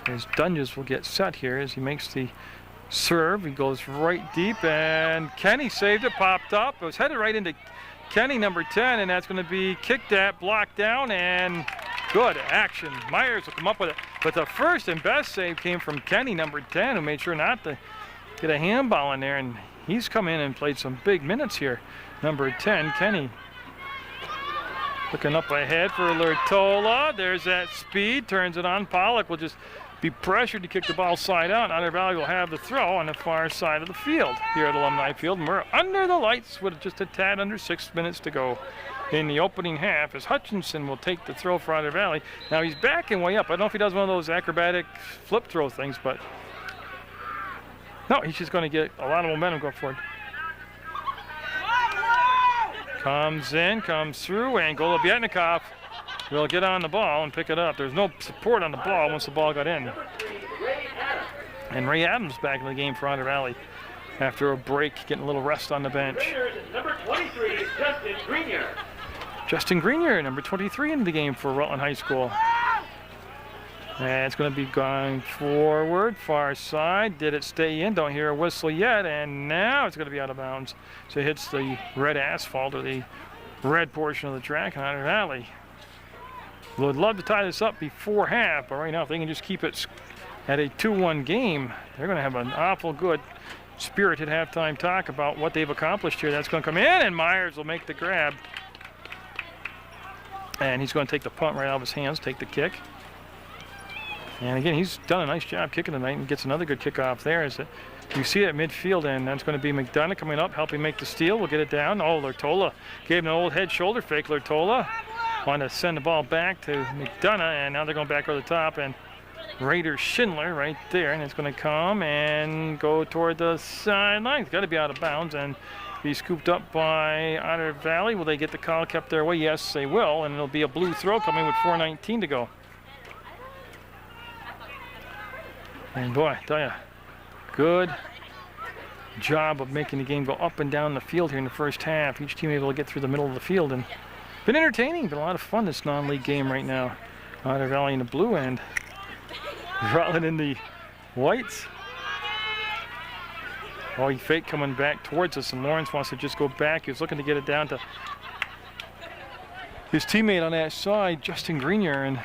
As Dunges will get set here as he makes the serve. He goes right deep, and Kenny saved it, popped up. It was headed right into Kenny, number 10, and that's going to be kicked at, blocked down, and good action. Myers will come up with it. But the first and best save came from Kenny, number 10, who made sure not to get a handball in there, and he's come in and played some big minutes here. Number 10, Kenny. Looking up ahead for Lertola. There's that speed, turns it on. Pollock will just be pressured to kick the ball side out. Otter Valley will have the throw on the far side of the field here at Alumni Field. And we're under the lights with just a tad under 6 minutes to go in the opening half as Hutchinson will take the throw for Otter Valley. Now he's backing way up. I don't know if he does one of those acrobatic flip throw things, but no, he's just going to get a lot of momentum going forward. Comes in, comes through, and Golobietnikov will get on the ball and pick it up. There's no support on the ball once the ball got in. And Ray Adams back in the game for Otter Valley after a break, getting a little rest on the bench. Number 23 is Justin Grenier. Justin Grenier, number 23 in the game for Rutland High School. And it's going to be going forward, far side. Did it stay in? Don't hear a whistle yet. And now it's going to be out of bounds. So it hits the red asphalt, or the red portion of the track in Otter Valley. Would love to tie this up before half, but right now if they can just keep it at a 2-1 game, they're going to have an awful good spirited halftime talk about what they've accomplished here. That's going to come in, and Myers will make the grab. And he's going to take the punt right out of his hands, take the kick. And again, he's done a nice job kicking tonight and gets another good kickoff there. As you see it at midfield, and that's going to be McDonough coming up, helping make the steal. We'll get it down. Oh, Lertola gave him an old head shoulder fake. Lertola wanted to send the ball back to McDonough, and now they're going back over the top, and Raider Schindler right there, and it's going to come and go toward the sideline. It's got to be out of bounds and be scooped up by Otter Valley. Will they get the call kept their way? Yes, they will, and it'll be a blue throw coming with 4:19 to go. And boy, I tell you, good job of making the game go up and down the field here in the first half. Each team able to get through the middle of the field, and been entertaining, been a lot of fun, this non-league game right now. Otter Valley in the blue and Rutland in the whites. Oh, he fake coming back towards us, and Lawrence wants to just go back. He was looking to get it down to his teammate on that side, Justin Grenier, and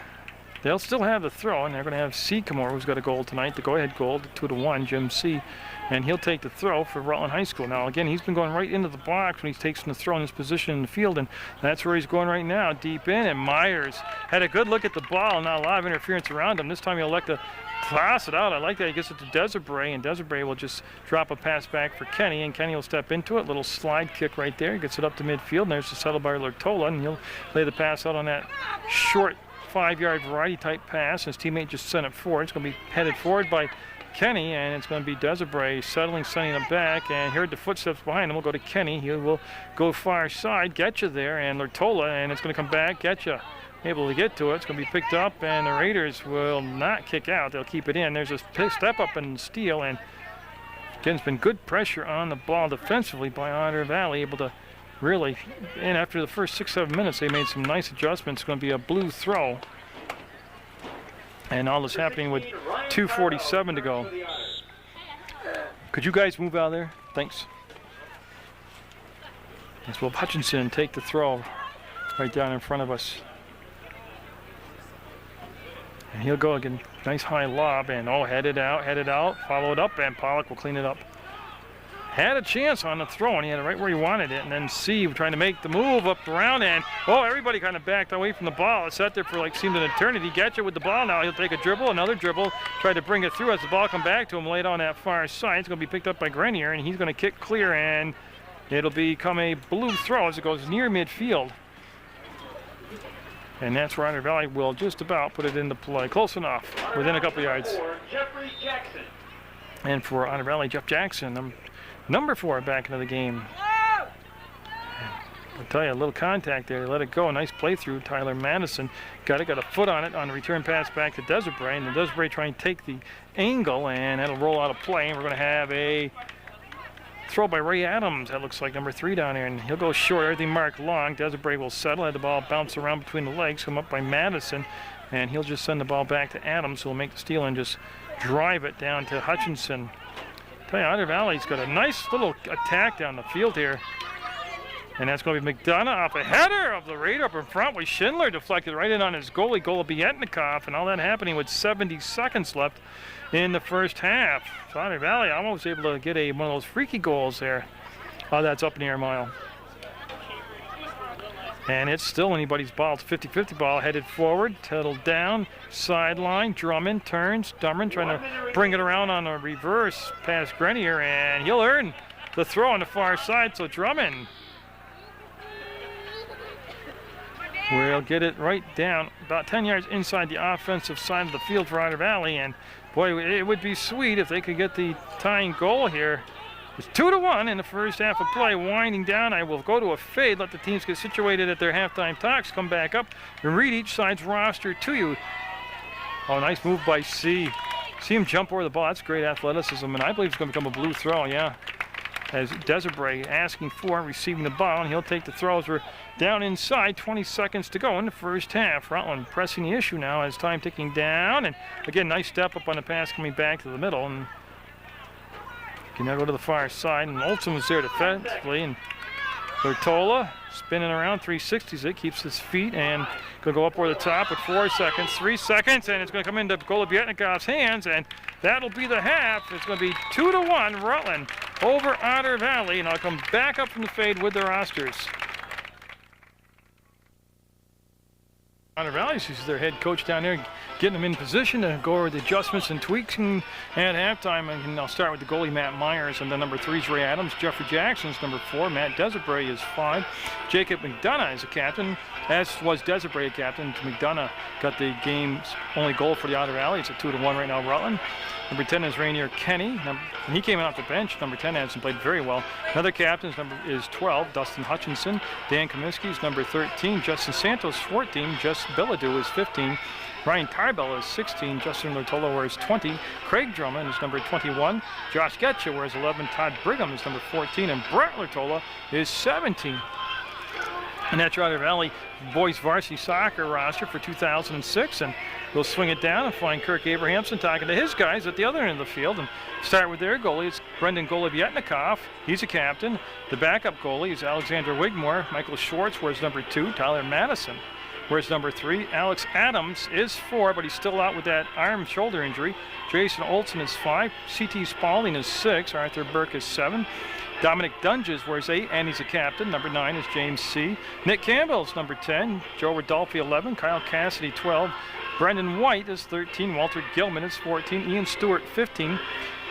they'll still have the throw, and they're going to have C come over, who's got a goal tonight, the go-ahead goal, 2-1, Jim C. And he'll take the throw for Rutland High School. Now, again, he's been going right into the box when he takes the throw in his position in the field, and that's where he's going right now, deep in. And Myers had a good look at the ball, and not a lot of interference around him. This time he'll elect to toss it out. I like that. He gets it to Desiree, and Desiree will just drop a pass back for Kenny, and Kenny will step into it. Little slide kick right there. He gets it up to midfield, and there's the settle by Lertola, and he'll lay the pass out on that short 5-yard variety type pass. His teammate just sent it forward. It's going to be headed forward by Kenny, and it's going to be Desiree settling, sending it back, and heard the footsteps behind him. We'll go to Kenny. He will go far side, Getcha there, and Lertola, and it's going to come back. Getcha able to get to it. It's going to be picked up, and the Raiders will not kick out. They'll keep it in. There's a step up and steal, and again, it's been good pressure on the ball defensively by Otter Valley, able to really, and after the first 6-7 minutes, they made some nice adjustments. It's going to be a blue throw. And all this happening with 2:47 to go. Could you guys move out of there? Thanks. As will Hutchinson take the throw right down in front of us. And he'll go again. Nice high lob, and headed out, followed up, and Pollock will clean it up. had a chance on the throw, and he had it right where he wanted it. And then C trying to make the move up around, and everybody kind of backed away from the ball. It sat there for like seemed an eternity. Gets it with the ball now. He'll take a dribble, another dribble, try to bring it through as the ball come back to him, laid on that far side. It's going to be picked up by Grenier, and he's going to kick clear, and it'll become a blue throw as it goes near midfield. And that's where Otter Valley will just about put it into play. Close enough, within a couple yards. And for Otter Valley, Jeff Jackson, number 4 back into the game. I'll tell you, a little contact there. Let it go. A nice play through. Tyler Madison got a foot on it on the return pass back to Desiree. And the Desiree trying to take the angle, and that'll roll out of play. And we're going to have a throw by Ray Adams. That looks like number 3 down there. And he'll go short. Everything marked long. Desiree will settle. Had the ball bounce around between the legs. Come up by Madison. And he'll just send the ball back to Adams, who will make the steal and just drive it down to Hutchinson. Tell you, Otter Valley's got a nice little attack down the field here. And that's going to be McDonough off a header of the radar up in front with Schindler deflected right in on his goalie, Golubietnikov, and all that happening with 70 seconds left in the first half. So Otter Valley almost able to get one of those freaky goals there. Oh, that's up near a mile. And it's still anybody's ball. It's a 50-50 ball headed forward, settled down, sideline. Drummond turns. Drummond trying to bring it around on a reverse past Grenier, and he'll earn the throw on the far side. So Drummond will get it right down about 10 yards inside the offensive side of the field for Otter Valley. And boy, it would be sweet if they could get the tying goal here. It's 2-1 in the first half of play. Winding down, I will go to a fade, let the teams get situated at their halftime talks, come back up, and read each side's roster to you. Oh, nice move by C. See him jump over the ball. That's great athleticism, and I believe it's going to become a blue throw, yeah. As Desiree asking for receiving the ball, and he'll take the throws. We're down inside, 20 seconds to go in the first half. Rutland pressing the issue now as time ticking down, and again, nice step up on the pass coming back to the middle. And can now go to the far side, and Olsen was there defensively, and Lurtola spinning around 360s. It keeps his feet and going to go up over the top with 4 seconds, 3 seconds, and it's going to come into Golubietnikov's hands, and that'll be the half. It's going to be 2-1 Rutland over Otter Valley, and I'll come back up from the fade with the rosters. Otter Valley is their head coach down there, getting them in position to go over the adjustments and tweaks. And at halftime, and I'll start with the goalie, Matt Myers, and then number 3 is Ray Adams. Jeffrey Jackson's number 4. Matt Desiree is 5. Jacob McDonough is a captain, as was Desiree a captain. McDonough got the game's only goal for the Otter Valley. It's a 2-1 right now, Rutland. Number 10 is Rainier Kenny. He came in off the bench. Number 10 hasn't played very well. Another captain is 12, Dustin Hutchinson. Dan Comiskey is number 13. Justin Santos, 14. Jess Billadou is 15. Ryan Tarbell is 16. Justin Lurtola wears 20. Craig Drummond is number 21. Josh Getcha wears 11. Todd Brigham is number 14. And Brett Lurtola is 17. And that's your Otter Valley boys varsity soccer roster for 2006. And we'll swing it down and find Kirk Abrahamson talking to his guys at the other end of the field. And start with their goalie. It's Brendan Golubietnikov. He's a captain. The backup goalie is Alexander Wigmore. Michael Schwartz wears number 2. Tyler Madison wears number 3. Alex Adams is 4, but he's still out with that arm shoulder injury. Jason Olsen is 5. C.T. Spalding is 6. Arthur Burke is 7. Dominic Dunges wears 8, and he's a captain. Number 9 is James C. Nick Campbell's number 10. Joe Rodolfi 11. Kyle Cassidy 12. Brendan White is 13. Walter Gilman is 14. Ian Stewart 15.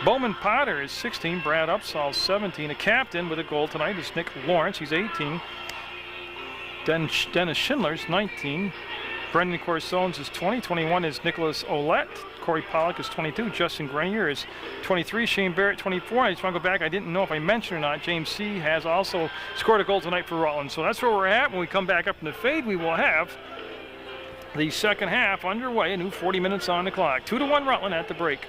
Bowman Potter is 16. Brad Upsall 17. A captain with a goal tonight is Nick Lawrence. He's 18. Dennis Schindler is 19. Brendan Corsones is 20. 21 is Nicholas Olette. Corey Pollock is 22. Justin Grenier is 23. Shane Barrett 24. I just want to go back. I didn't know if I mentioned or not. James C. has also scored a goal tonight for Rutland. So that's where we're at. When we come back up in the fade, we will have the second half underway. A new 40 minutes on the clock. 2-1 Rutland at the break.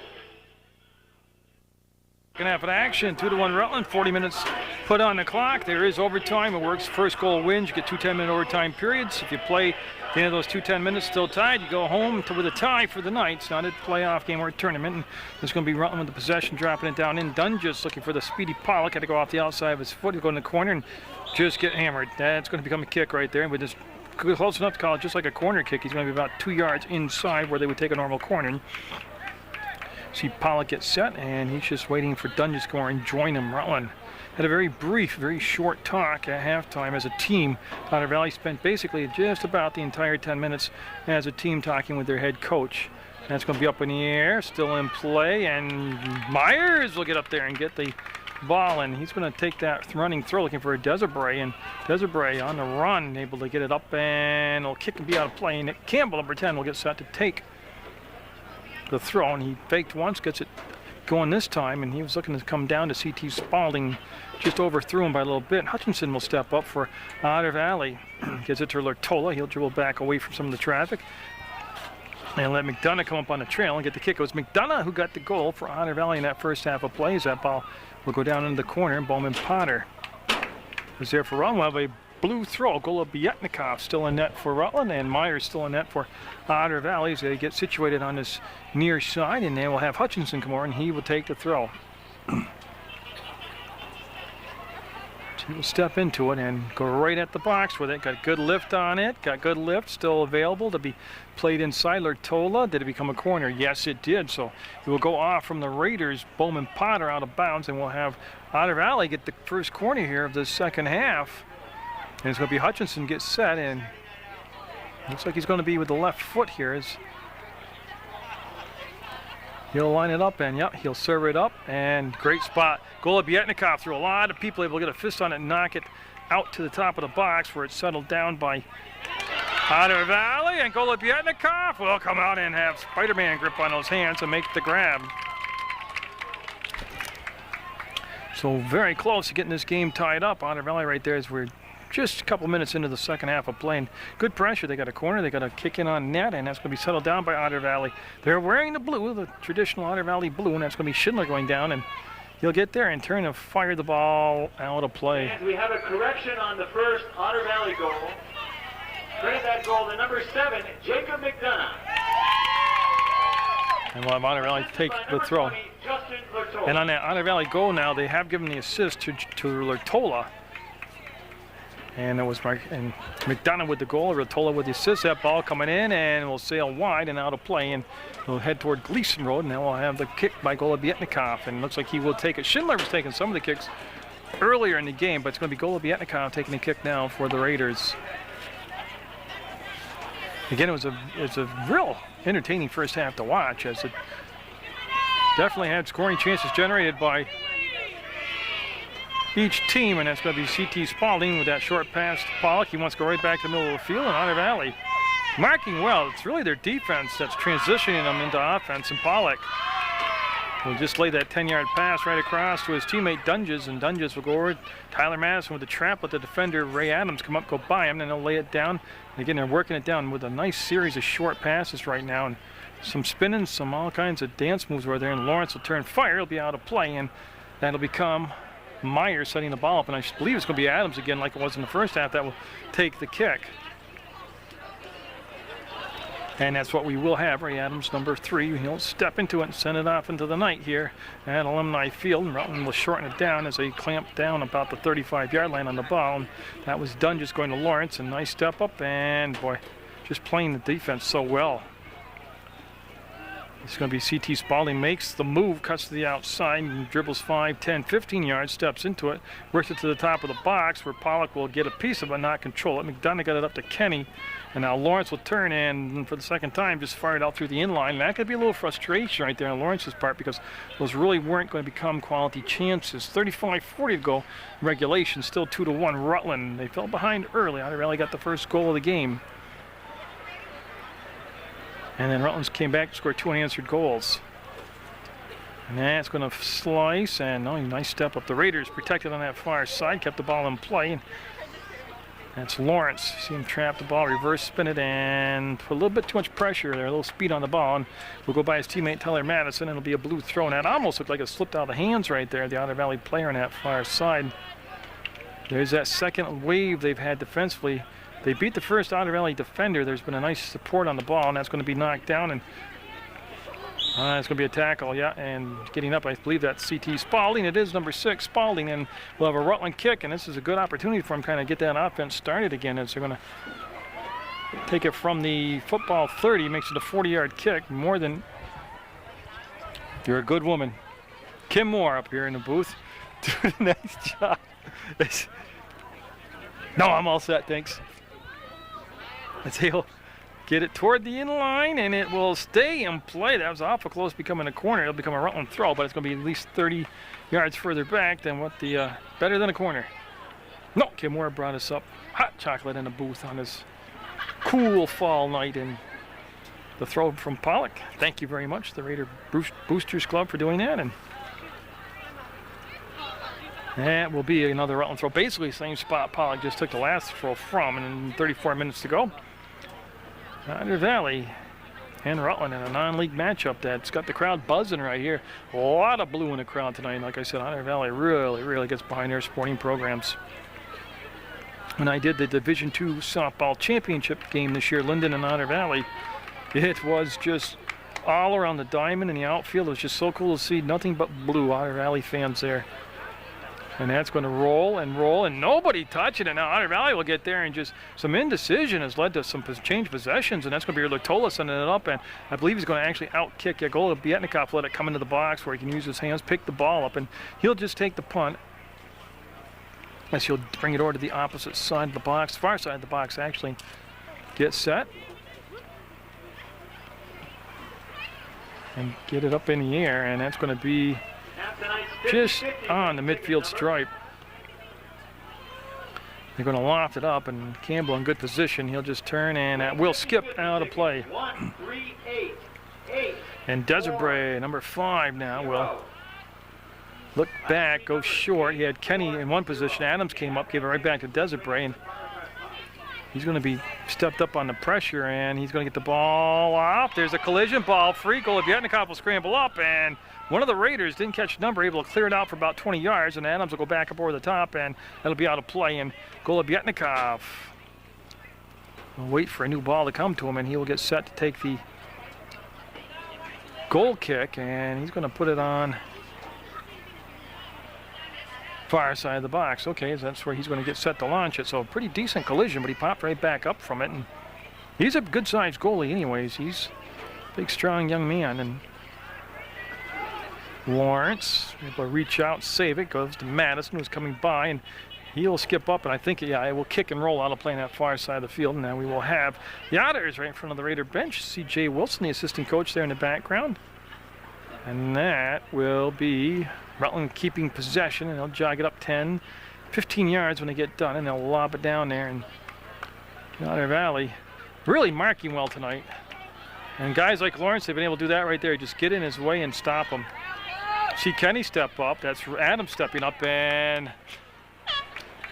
Second half of action, 2-1 Rutland, 40 minutes put on the clock. There is overtime. It works. First goal wins. You get 2 10-minute overtime periods. If you play the end of those 2 10-minutes still tied, you go home with a tie for the night. It's not a playoff game or a tournament. And there's going to be Rutland with the possession, dropping it down in. Dunges looking for the speedy Pollock. Had to go off the outside of his foot. He'll go in the corner and just get hammered. That's going to become a kick right there. But just close enough to call it just like a corner kick. He's going to be about 2 yards inside where they would take a normal corner. See Pollock get set, and he's just waiting for Dunges to come and join him. Rutland had a very brief, very short talk at halftime as a team. Otter Valley spent basically just about the entire 10 minutes as a team talking with their head coach. That's going to be up in the air, still in play, and Myers will get up there and get the ball, and he's going to take that running throw looking for a Desiree, and Desiree on the run, able to get it up, and it'll kick and be out of play. And Nick Campbell, number 10, will get set to take the throw, and he faked once, gets it going this time, and he was looking to come down to CT Spalding, just overthrew him by a little bit. Hutchinson will step up for Otter Valley, gets it to Lortola. He'll dribble back away from some of the traffic and let McDonough come up on the trail and get the kick. It was McDonough who got the goal for Otter Valley in that first half of plays. That ball will go down into the corner, and Bowman Potter was there for Rutland. We'll have a blue throw. Golubietnikov still in net for Rutland, and Myers still in net for Otter Valley as they get situated on this near side, and then we'll have Hutchinson come over, and he will take the throw. He will step into it and go right at the box with it. Got good lift on it. Got good lift. Still available to be played inside Lortola. Did it become a corner? Yes, it did. So it will go off from the Raiders. Bowman Potter out of bounds, and we'll have Otter Valley get the first corner here of the second half. And it's going to be Hutchinson get set, and looks like he's going to be with the left foot here. As he'll line it up, and yep, he'll serve it up, and great spot. Golubietnikov through a lot of people, able to get a fist on it and knock it out to the top of the box where it's settled down by Otter Valley, and Golubietnikov will come out and have Spider-Man grip on those hands and make the grab. So very close to getting this game tied up. Otter Valley right there as we're just a couple minutes into the second half of playing. Good pressure. They got a corner. They got a kick in on net, and that's going to be settled down by Otter Valley. They're wearing the blue, the traditional Otter Valley blue, and that's going to be Schindler going down, and he'll get there and turn and fire the ball out of play. And we have a correction on the first Otter Valley goal. Credit that goal to number 7, Jacob McDonough. And we'll have Otter Valley take the throw. 20, Justin Lortola. And on that Otter Valley goal now, they have given the assist to Lortola. And it was McDonough with the goal, Lortola with the assist. That ball coming in, and will sail wide and out of play, and we'll head toward Gleason Road, and then we'll have the kick by Golubietnikov, and it looks like he will take it. Schindler was taking some of the kicks earlier in the game, but it's going to be Golubietnikov taking the kick now for the Raiders. Again, it's a real entertaining first half to watch, as it definitely had scoring chances generated by each team, and that's going to be CT Spalding with that short pass to Pollock. He wants to go right back to the middle of the field, and Otter Valley marking well. It's really their defense that's transitioning them into offense, and Pollock will just lay that 10-yard pass right across to his teammate Dunges, and Dunges will go over. Tyler Madison with the trap, let the defender Ray Adams come up, go by him, and they'll lay it down. And again, they're working it down with a nice series of short passes right now, and some spinning, some all kinds of dance moves where there, and Lawrence will turn fire. He'll be out of play, and that'll become Myers setting the ball up, and I believe it's going to be Adams again like it was in the first half that will take the kick. And that's what we will have. Ray Adams, number 3. He'll step into it and send it off into the night here at Alumni Field. And Rutland will shorten it down as they clamp down about the 35-yard line on the ball. And that was Dunges going to Lawrence. A nice step up, and boy, just playing the defense so well. It's going to be CT Spalding, makes the move, cuts to the outside, and dribbles 5, 10, 15 yards, steps into it, works it to the top of the box where Pollock will get a piece of it, not control it. McDonough got it up to Kenny, and now Lawrence will turn and for the second time just fire it out through the inline. And that could be a little frustration right there on Lawrence's part, because those really weren't going to become quality chances. 35-40 to go in regulation, still 2-1 Rutland. They fell behind early. Otter Valley got the first goal of the game. And then Rutland's came back to score 2 unanswered goals. And that's going to slice, and nice step up. The Raiders protected on that far side, kept the ball in play. And that's Lawrence. See him trap the ball, reverse spin it, and put a little bit too much pressure there, a little speed on the ball. And will go by his teammate Tyler Madison, and it'll be a blue throw. And that almost looked like it slipped out of the hands right there, the Otter Valley player on that far side. There's that second wave they've had defensively. They beat the first Otter Valley defender. There's been a nice support on the ball, and that's going to be knocked down, and it's going to be a tackle, yeah, and getting up, I believe that's CT Spalding. It is number 6, Spalding, and we'll have a Rutland kick, and this is a good opportunity for him to kind of get that offense started again, as they're going to take it from the football 30, makes it a 40-yard kick, more than You're a good woman. Kim Moore up here in the booth. Doing a nice job. No, I'm all set, thanks. Let's see, he'll get it toward the in line, and it will stay in play. That was awful close becoming a corner. It'll become a Rutland throw, but it's going to be at least 30 yards further back than what the, better than a corner. No, Kim Moore brought us up hot chocolate in the booth on this cool fall night, and the throw from Pollock. Thank you very much, the Raider Boosters Club, for doing that. And that will be another Rutland throw. Basically, same spot Pollock just took the last throw from, and 34 minutes to go. Otter Valley and Rutland in a non-league matchup that's got the crowd buzzing right here. A lot of blue in the crowd tonight. Like I said, Otter Valley really gets behind their sporting programs. When I did the Division II softball championship game this year, Linden and Otter Valley, it was just all around the diamond in the outfield. It was just so cool to see nothing but blue Otter Valley fans there. And that's going to roll, and nobody touching it. Now Otter Valley will get there, and just some indecision has led to some change possessions, and that's going to be Latola sending it up, and I believe he's going to actually out-kick Yagola Bietnikov, let it come into the box where he can use his hands, pick the ball up, and he'll just take the punt. As he'll bring it over to the opposite side of the box, far side of the box actually. Get set. And get it up in the air, and that's going to be just on the midfield stripe. They're going to loft it up, and Campbell in good position. He'll just turn, and that will skip out of play. And Desiree, number 5 now, will look back, go short. He had Kenny in one position. Adams came up, gave it right back to Desiree, and he's going to be stepped up on the pressure, and he's going to get the ball off. There's a collision, ball free. Golubietnikov will scramble up, and one of the Raiders didn't catch the number, able to clear it out for about 20 yards, and Adams will go back up over the top, and that'll be out of play. And Golubietnikov will wait for a new ball to come to him, and he will get set to take the goal kick, and he's going to put it on far side of the box. Okay, that's where he's going to get set to launch it. So a pretty decent collision, but he popped right back up from it, and he's a good-sized goalie anyways. He's a big, strong young man, and Lawrence able to reach out, save it, goes to Madison, who's coming by, and he'll skip up, and I think, yeah, it will kick and roll out of play on that far side of the field. And now we will have the Otters right in front of the Raider bench. C.J. Wilson, the assistant coach there in the background. And that will be Rutland keeping possession, and they'll jog it up 10, 15 yards when they get done, and they'll lob it down there. And Otter Valley really marking well tonight. And guys like Lawrence, they've been able to do that right there. Just get in his way and stop him. See Kenny step up. That's Adam stepping up, and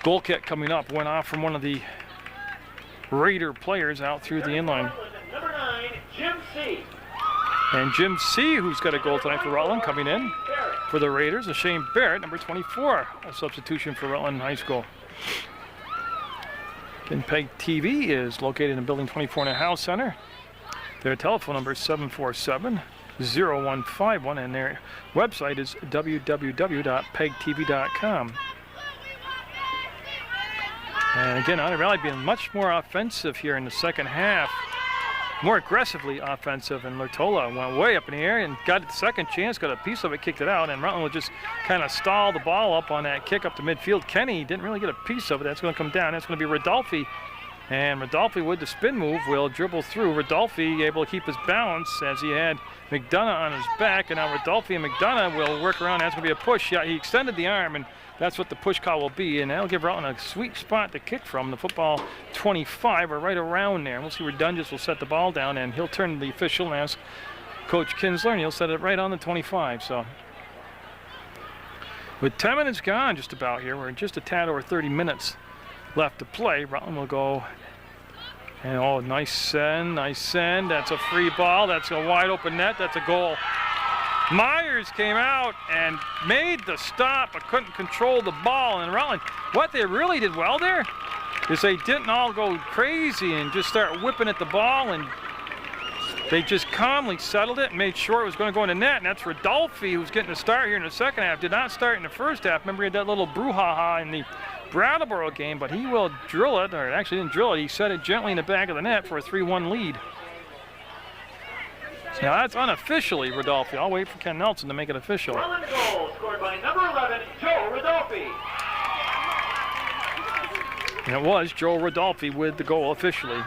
goal kick coming up. Went off from one of the Raider players out through the inline. Number 9, Jim C. And Jim C., who's got a goal tonight for Rutland, coming in for the Raiders. A Shane Barrett, number 24, a substitution for Rutland High School. Again, PEGTV is located in Building 24 in the House Center. Their telephone number is 747-0151, and their website is www.pegtv.com. And again, Otter Valley being much more offensive here in the second half. More aggressively offensive, and Latola went way up in the air and got the second chance, got a piece of it, kicked it out, and Rutland would just kind of stall the ball up on that kick up to midfield. Kenny didn't really get a piece of it. That's going to come down. That's going to be Rodolfi, and Rodolfi with the spin move will dribble through. Rodolfi able to keep his balance as he had McDonough on his back, and now Rodolfi and McDonough will work around. That's going to be a push. Yeah, he extended the arm, and that's what the push call will be, and that'll give Rutland a sweet spot to kick from, the football 25 or right around there. And we'll see where Dunges will set the ball down, and he'll turn to the official and ask Coach Kinsler, and he'll set it right on the 25. So with 10 minutes gone just about here, we're just a tad over 30 minutes left to play. Rutland will go, and oh, nice send, nice send. That's a free ball. That's a wide open net. That's a goal. Myers came out and made the stop, but couldn't control the ball. And Rutland, what they really did well there is they didn't all go crazy and just start whipping at the ball, and they just calmly settled it and made sure it was going to go in the net. And that's Rodolfi, who's getting a start here in the second half. Did not start in the first half. Remember, he had that little brouhaha in the Brattleboro game, but he will drill it, or actually didn't drill it. He set it gently in the back of the net for a 3-1 lead. Now that's unofficially Rodolfi. I'll wait for Ken Nelson to make it official. Run the goal scored by number 11, Joe Rodolfi. And it was Joe Rodolfi with the goal officially.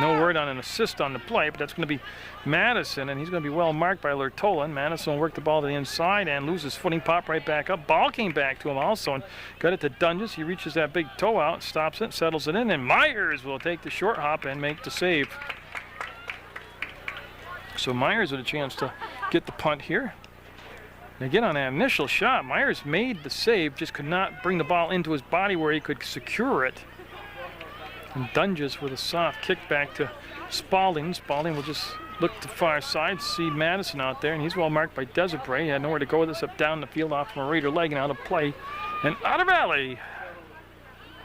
No word on an assist on the play, but that's going to be Madison, and he's going to be well marked by Lertola. And Madison will work the ball to the inside and loses footing, pop right back up. Ball came back to him also and got it to Dunges. He reaches that big toe out, stops it, settles it in, and Myers will take the short hop and make the save. So Myers with a chance to get the punt here. And again, on that initial shot, Myers made the save, just could not bring the ball into his body where he could secure it. And Dunges with a soft kick back to Spalding. Spalding will just look to the far side, see Madison out there, and he's well marked by Desiree. He had nowhere to go with this up down the field off from a Raider leg and out of play. And Otter Valley,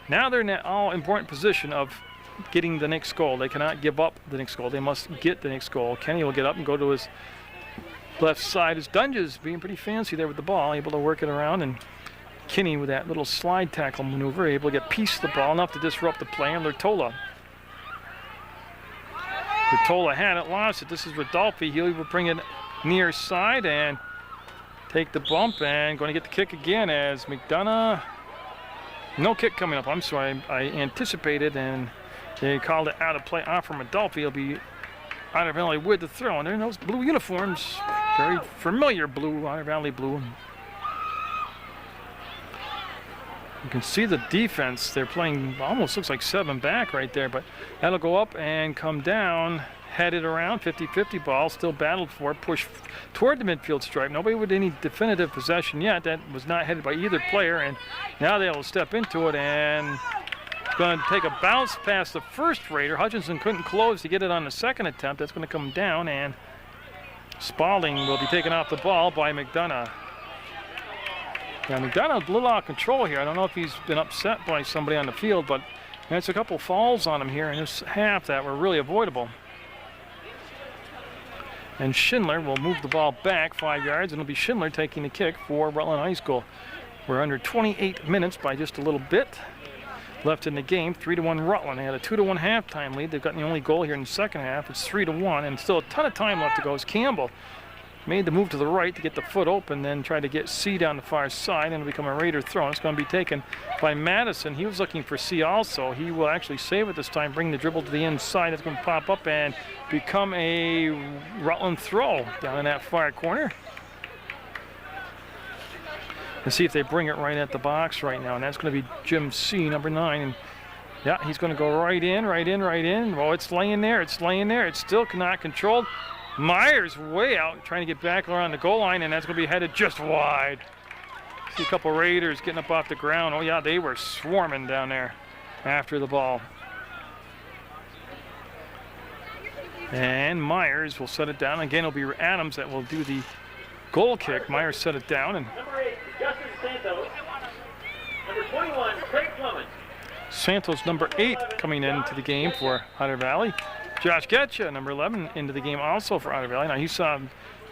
now they're in that all-important position of getting the next goal. They cannot give up the next goal. They must get the next goal. Kenny will get up and go to his left side as Dunges being pretty fancy there with the ball, able to work it around, and Kinney with that little slide tackle maneuver, able to get piece of the ball enough to disrupt the play, and Lertola had it, lost it. This is Rodolfi. He will bring it near side and take the bump, and going to get the kick again as McDonough. No kick coming up. I'm sorry, I anticipated, and they called it out of play off from Rodolfi. He'll be Otter Valley with the throw, and they're in those blue uniforms. Very familiar blue, Otter Valley blue. You can see the defense. They're playing almost looks like 7 back right there, but that'll go up and come down, headed around, 50-50 ball, still battled for, pushed toward the midfield stripe. Nobody with any definitive possession yet. That was not headed by either player, and now they'll step into it and going to take a bounce past the first Raider. Hutchinson couldn't close to get it on the second attempt. That's going to come down, and Spalding will be taken off the ball by McDonough. Yeah, McDonough's a little out of control here. I don't know if he's been upset by somebody on the field, but there's a couple falls on him here in this half that were really avoidable. And Schindler will move the ball back 5 yards, and it'll be Schindler taking the kick for Rutland High School. We're under 28 minutes by just a little bit left in the game. 3-1 Rutland. They had a 2-1 halftime lead. They've gotten the only goal here in the second half. It's 3-1, and still a ton of time left to go as Campbell made the move to the right to get the foot open, then tried to get C down the far side, and it'll become a Raider throw. It's going to be taken by Madison. He was looking for C also. He will actually save it this time, bring the dribble to the inside. It's going to pop up and become a Rutland throw down in that far corner. Let's see if they bring it right at the box right now, and that's going to be Jim C, number 9. And yeah, he's going to go right in. Oh, it's laying there. It still cannot control. Myers way out, trying to get back around the goal line, and that's going to be headed just wide. See a couple Raiders getting up off the ground. Oh yeah, they were swarming down there after the ball. And Myers will set it down. Again, it'll be Adams that will do the goal kick. Myers set it down, and Number 8, Justin Santos. Number 21, Craig Clemens. Santos, number 8, coming into the game for Otter Valley. Josh Getcha, number 11, into the game also for Otter Valley. Now he saw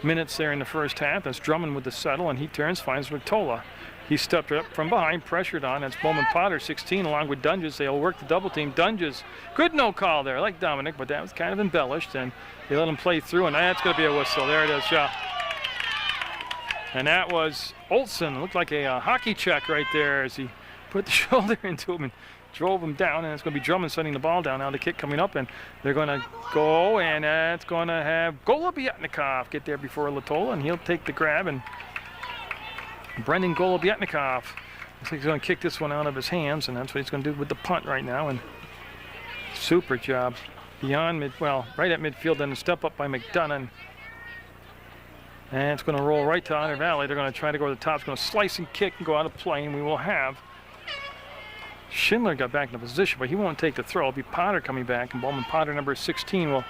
minutes there in the first half. That's Drummond with the settle, and he turns, finds Lertola. He stepped up from behind, pressured on. That's Bowman Potter, 16, along with Dunges. They'll work the double team. Dunges, good no call there, like Dominic, but that was kind of embellished, and they let him play through, and that's going to be a whistle. There it is, yeah. And that was Olsen. Looked like a hockey check right there as he put the shoulder into him and drove him down, and it's going to be Drummond sending the ball down. Now the kick coming up, and they're going to go, and it's going to have Golobietnikov get there before Lertola, and he'll take the grab, and Brendan Golobietnikov looks like he's going to kick this one out of his hands, and that's what he's going to do with the punt right now, and super job. Beyond mid, well, right at midfield, then a step up by McDonough, and it's going to roll right to Otter Valley. They're going to try to go to the top. It's going to slice and kick and go out of play, and we will have Schindler got back in the position, but he won't take the throw. It'll be Potter coming back, and Bowman Potter, number 16, will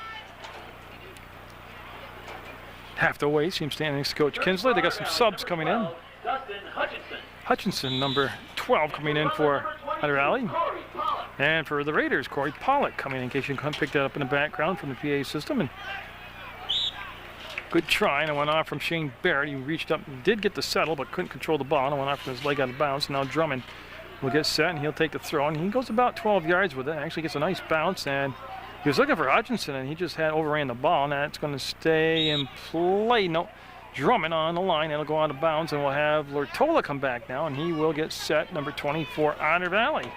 have to wait. See him standing next to Coach Kinsley. They got some subs coming in. Hutchinson, number 12, coming in for Otter Valley. And for the Raiders, Corey Pollock coming in case you couldn't pick that up in the background from the PA system. And good try, and it went off from Shane Barrett. He reached up and did get the settle, but couldn't control the ball, and it went off from his leg out of bounds. Now Drummond will get set, and he'll take the throw, and he goes about 12 yards with it. Actually gets a nice bounce, and He was looking for Hutchinson, and he just had overran the ball, and that's going to stay in play. No, Drummond on the line. It'll go out of bounds, and we'll have Lortola come back now, and he will get set, number 24, Otter Valley.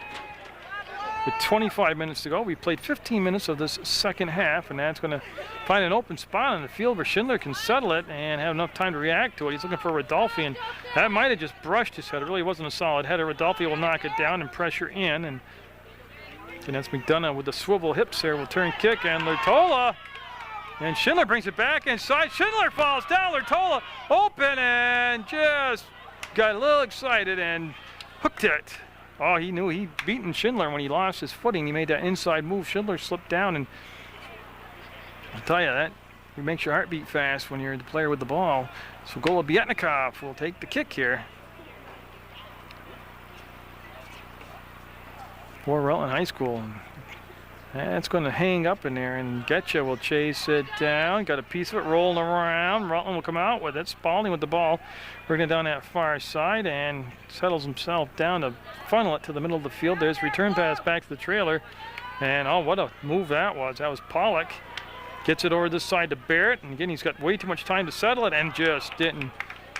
With 25 minutes to go, we played 15 minutes of this second half, and that's going to find an open spot on the field where Schindler can settle it and have enough time to react to it. He's looking for Rodolfi, and that might have just brushed his head. It really wasn't a solid header. Rodolfi will knock it down and pressure in, and that's McDonough with the swivel hips there. Will turn kick, and Lortola, and Schindler brings it back inside. Schindler falls down. Lortola open and just got a little excited and hooked it. Oh, he knew he'd beaten Schindler when he lost his footing. He made that inside move. Schindler slipped down, and I'll tell you, that it makes your heart beat fast when you're the player with the ball. So Gola Bietnikov will take the kick here for Rutland High School. That's going to hang up in there, and Getcha will chase it down. Got a piece of it rolling around. Rutland will come out with it. Spalding with the ball, bringing it down that far side, and settles himself down to funnel it to the middle of the field. There's return pass back to the trailer, and oh, what a move that was. That was Pollock. Gets it over this side to Barrett, and again, he's got way too much time to settle it, and just didn't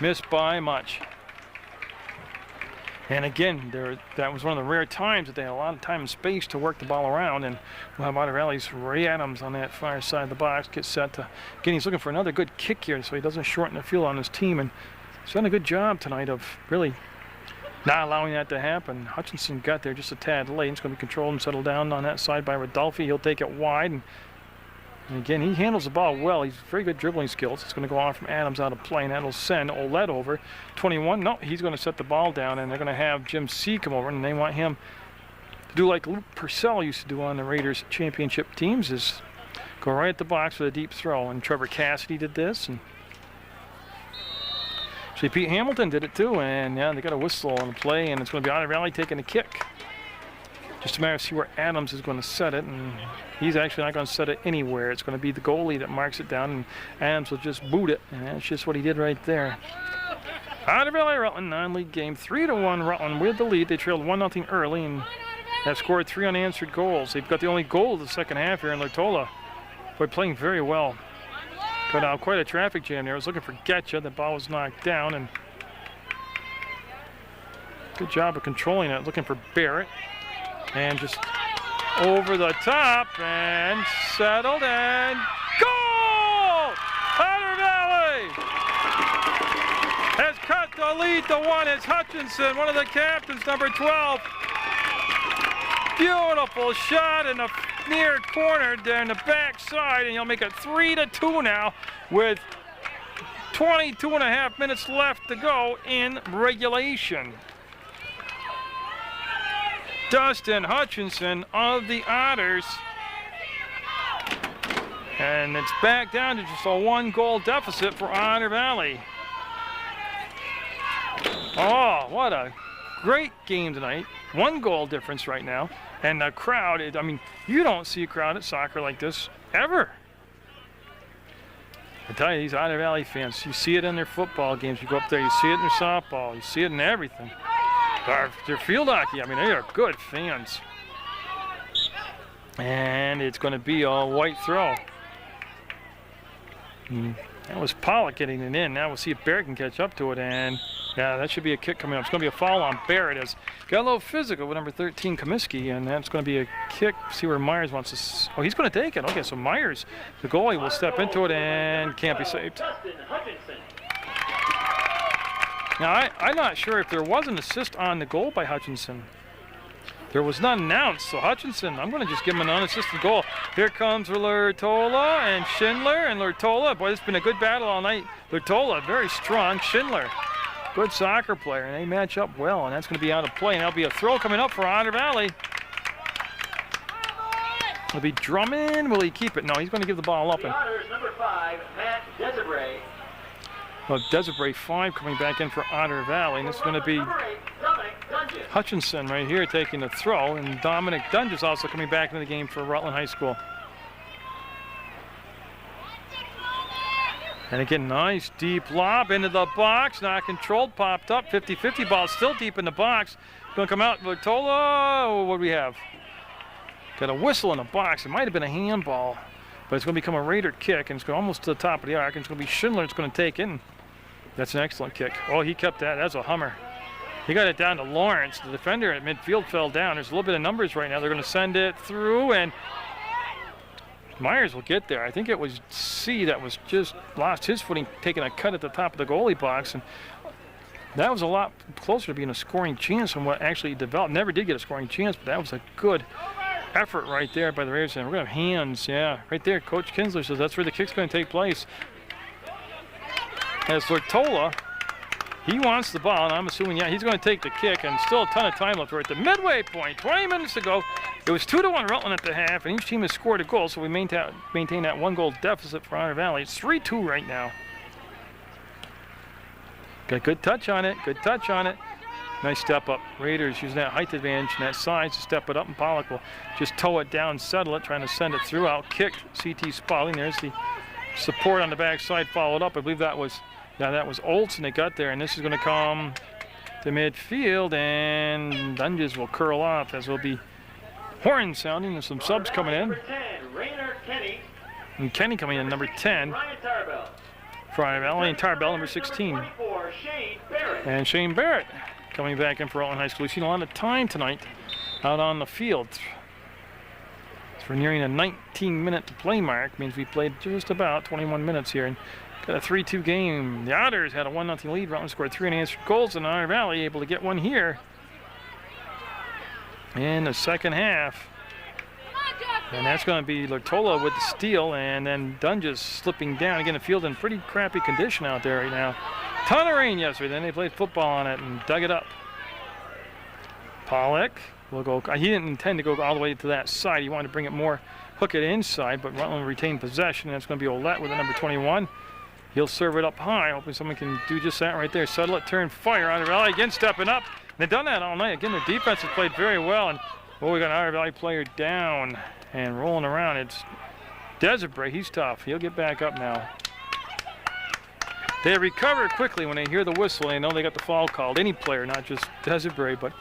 miss by much. And again, that was one of the rare times that they had a lot of time and space to work the ball around. And we'll have Otter Valley's Ray Adams on that far side of the box. Get set to, again, he's looking for another good kick here so he doesn't shorten the field on his team. And he's done a good job tonight of really not allowing that to happen. Hutchinson got there just a tad late. It's going to be controlled and settled down on that side by Rodolfi. He'll take it wide. And again, he handles the ball well. He's very good dribbling skills. It's going to go off from Adams out of play, and that'll send Oled over. 21, no, he's going to set the ball down, and they're going to have Jim C. come over, and they want him to do like Luke Purcell used to do on the Raiders championship teams, is go right at the box with a deep throw. And Trevor Cassidy did this, and actually Pete Hamilton did it too, and yeah, they got a whistle on the play, and it's going to be Otter Valley taking a kick. Just a matter of see where Adams is going to set it, and he's actually not going to set it anywhere. It's going to be the goalie that marks it down, and Adams will just boot it, and that's just what he did right there. Otter Valley Rutland non-league game, 3-1 Rutland with the lead. They trailed 1-0 early and have scored 3 unanswered goals. They've got the only goal of the second half here in Lortola. Boy, playing very well. Got out quite a traffic jam there. I was looking for Getcha. The ball was knocked down, and good job of controlling it. Looking for Barrett. And just over the top and settled and goal! Otter Valley has cut the lead to 1. It's Hutchinson, one of the captains, number 12. Beautiful shot in the near corner there in the back side, and he'll make it 3-2 now with 22.5 minutes left to go in regulation. Dustin Hutchinson of the Otters. And it's back down to just a 1-goal deficit for Otter Valley. Oh, what a great game tonight. 1-goal difference right now. And the crowd, I mean, you don't see a crowd at soccer like this ever. I tell you, these Otter Valley fans, you see it in their football games. You go up there, you see it in their softball, you see it in everything. Their field hockey, I mean, they are good fans. And it's going to be a white throw. That was Pollock getting it in. Now we'll see if Barrett can catch up to it. And yeah, that should be a kick coming up. It's going to be a foul on Barrett. It's got a little physical with number 13, Comiskey. And that's going to be a kick. See where Myers wants to. Oh, he's going to take it. Okay, so Myers, the goalie, will step into it and can't be saved. Now, I'm not sure if there was an assist on the goal by Hutchinson. There was none announced, so Hutchinson, I'm going to just give him an unassisted goal. Here comes Lortola and Schindler, and Lortola, boy, it's been a good battle all night. Lortola, very strong. Schindler, good soccer player, and they match up well, and that's going to be out of play, and that'll be a throw coming up for Otter Valley. It'll be Drummond. Will he keep it? No, he's going to give the ball up. The Otters, number 5, Matt Desiree. Well, Desiree 5 coming back in for Otter Valley, and this is going to be Hutchinson right here taking the throw, and Dominic Dunges also coming back into the game for Rutland High School. And again, nice deep lob into the box, not controlled, popped up, 50-50 ball still deep in the box. Going to come out, Lortola, what do we have? Got a whistle in the box. It might have been a handball, but it's going to become a Raider kick, and it's going almost to the top of the arc, and it's going to be Schindler that's going to take it. And that's an excellent kick. Oh, he kept that. That's a hummer. He got it down to Lawrence. The defender at midfield fell down. There's a little bit of numbers right now. They're going to send it through, and Myers will get there. I think it was C that was just lost his footing, taking a cut at the top of the goalie box, and that was a lot closer to being a scoring chance than what actually developed. Never did get a scoring chance, but that was a good effort right there by the Raiders. And we're going to have hands, yeah, right there. Coach Kinsler says that's where the kick's going to take place. As Lortola, he wants the ball, and I'm assuming, yeah, he's going to take the kick, and still a ton of time left. We're at the midway point, 20 minutes to go. It was 2-1 Rutland at the half, and each team has scored a goal, so we maintain that one-goal deficit for Otter Valley. It's 3-2 right now. Got good touch on it, good touch on it. Nice step up. Raiders using that height advantage and that size to step it up, and Pollock will just toe it down, settle it, trying to send it through. Out kick, CT Spalding. There's the support on the backside, followed up. I believe that was, yeah, that was Olsen that got there, and this is going to come to midfield, and Dunges will curl off as will be horn sounding. There's some subs coming in. Number 10, Rainer Kenny. And Kenny coming in, number 10. Ryan Tarbell. Ryan Valley and Tarbell, number 16. Number 44, Shane Barrett. And Shane Barrett coming back in for Rutland High School. We've seen a lot of time tonight out on the field. So we're nearing a 19-minute play mark. Means we played just about 21 minutes here. And got a 3-2 game. The Otters had a 1-0 lead. Rutland scored 3 unanswered goals, and Otter Valley able to get one here in the second half. And that's going to be Lortola with the steal, and then Dunges slipping down. Again, the field in pretty crappy condition out there right now. Ton of rain yesterday. Then they played football on it and dug it up. Pollock will go. He didn't intend to go all the way to that side. He wanted to bring it more, hook it inside, but Rutland retained possession. That's going to be Olette with the number 21. He'll serve it up high. Hopefully someone can do just that right there. Settle it, turn, fire. Otter Valley again stepping up. They've done that all night. Again, their defense has played very well. And oh, we got an Otter Valley player down and rolling around. It's Desiree. He's tough. He'll get back up now. They recover quickly when they hear the whistle. They know they got the foul called. Any player, not just Desiree, but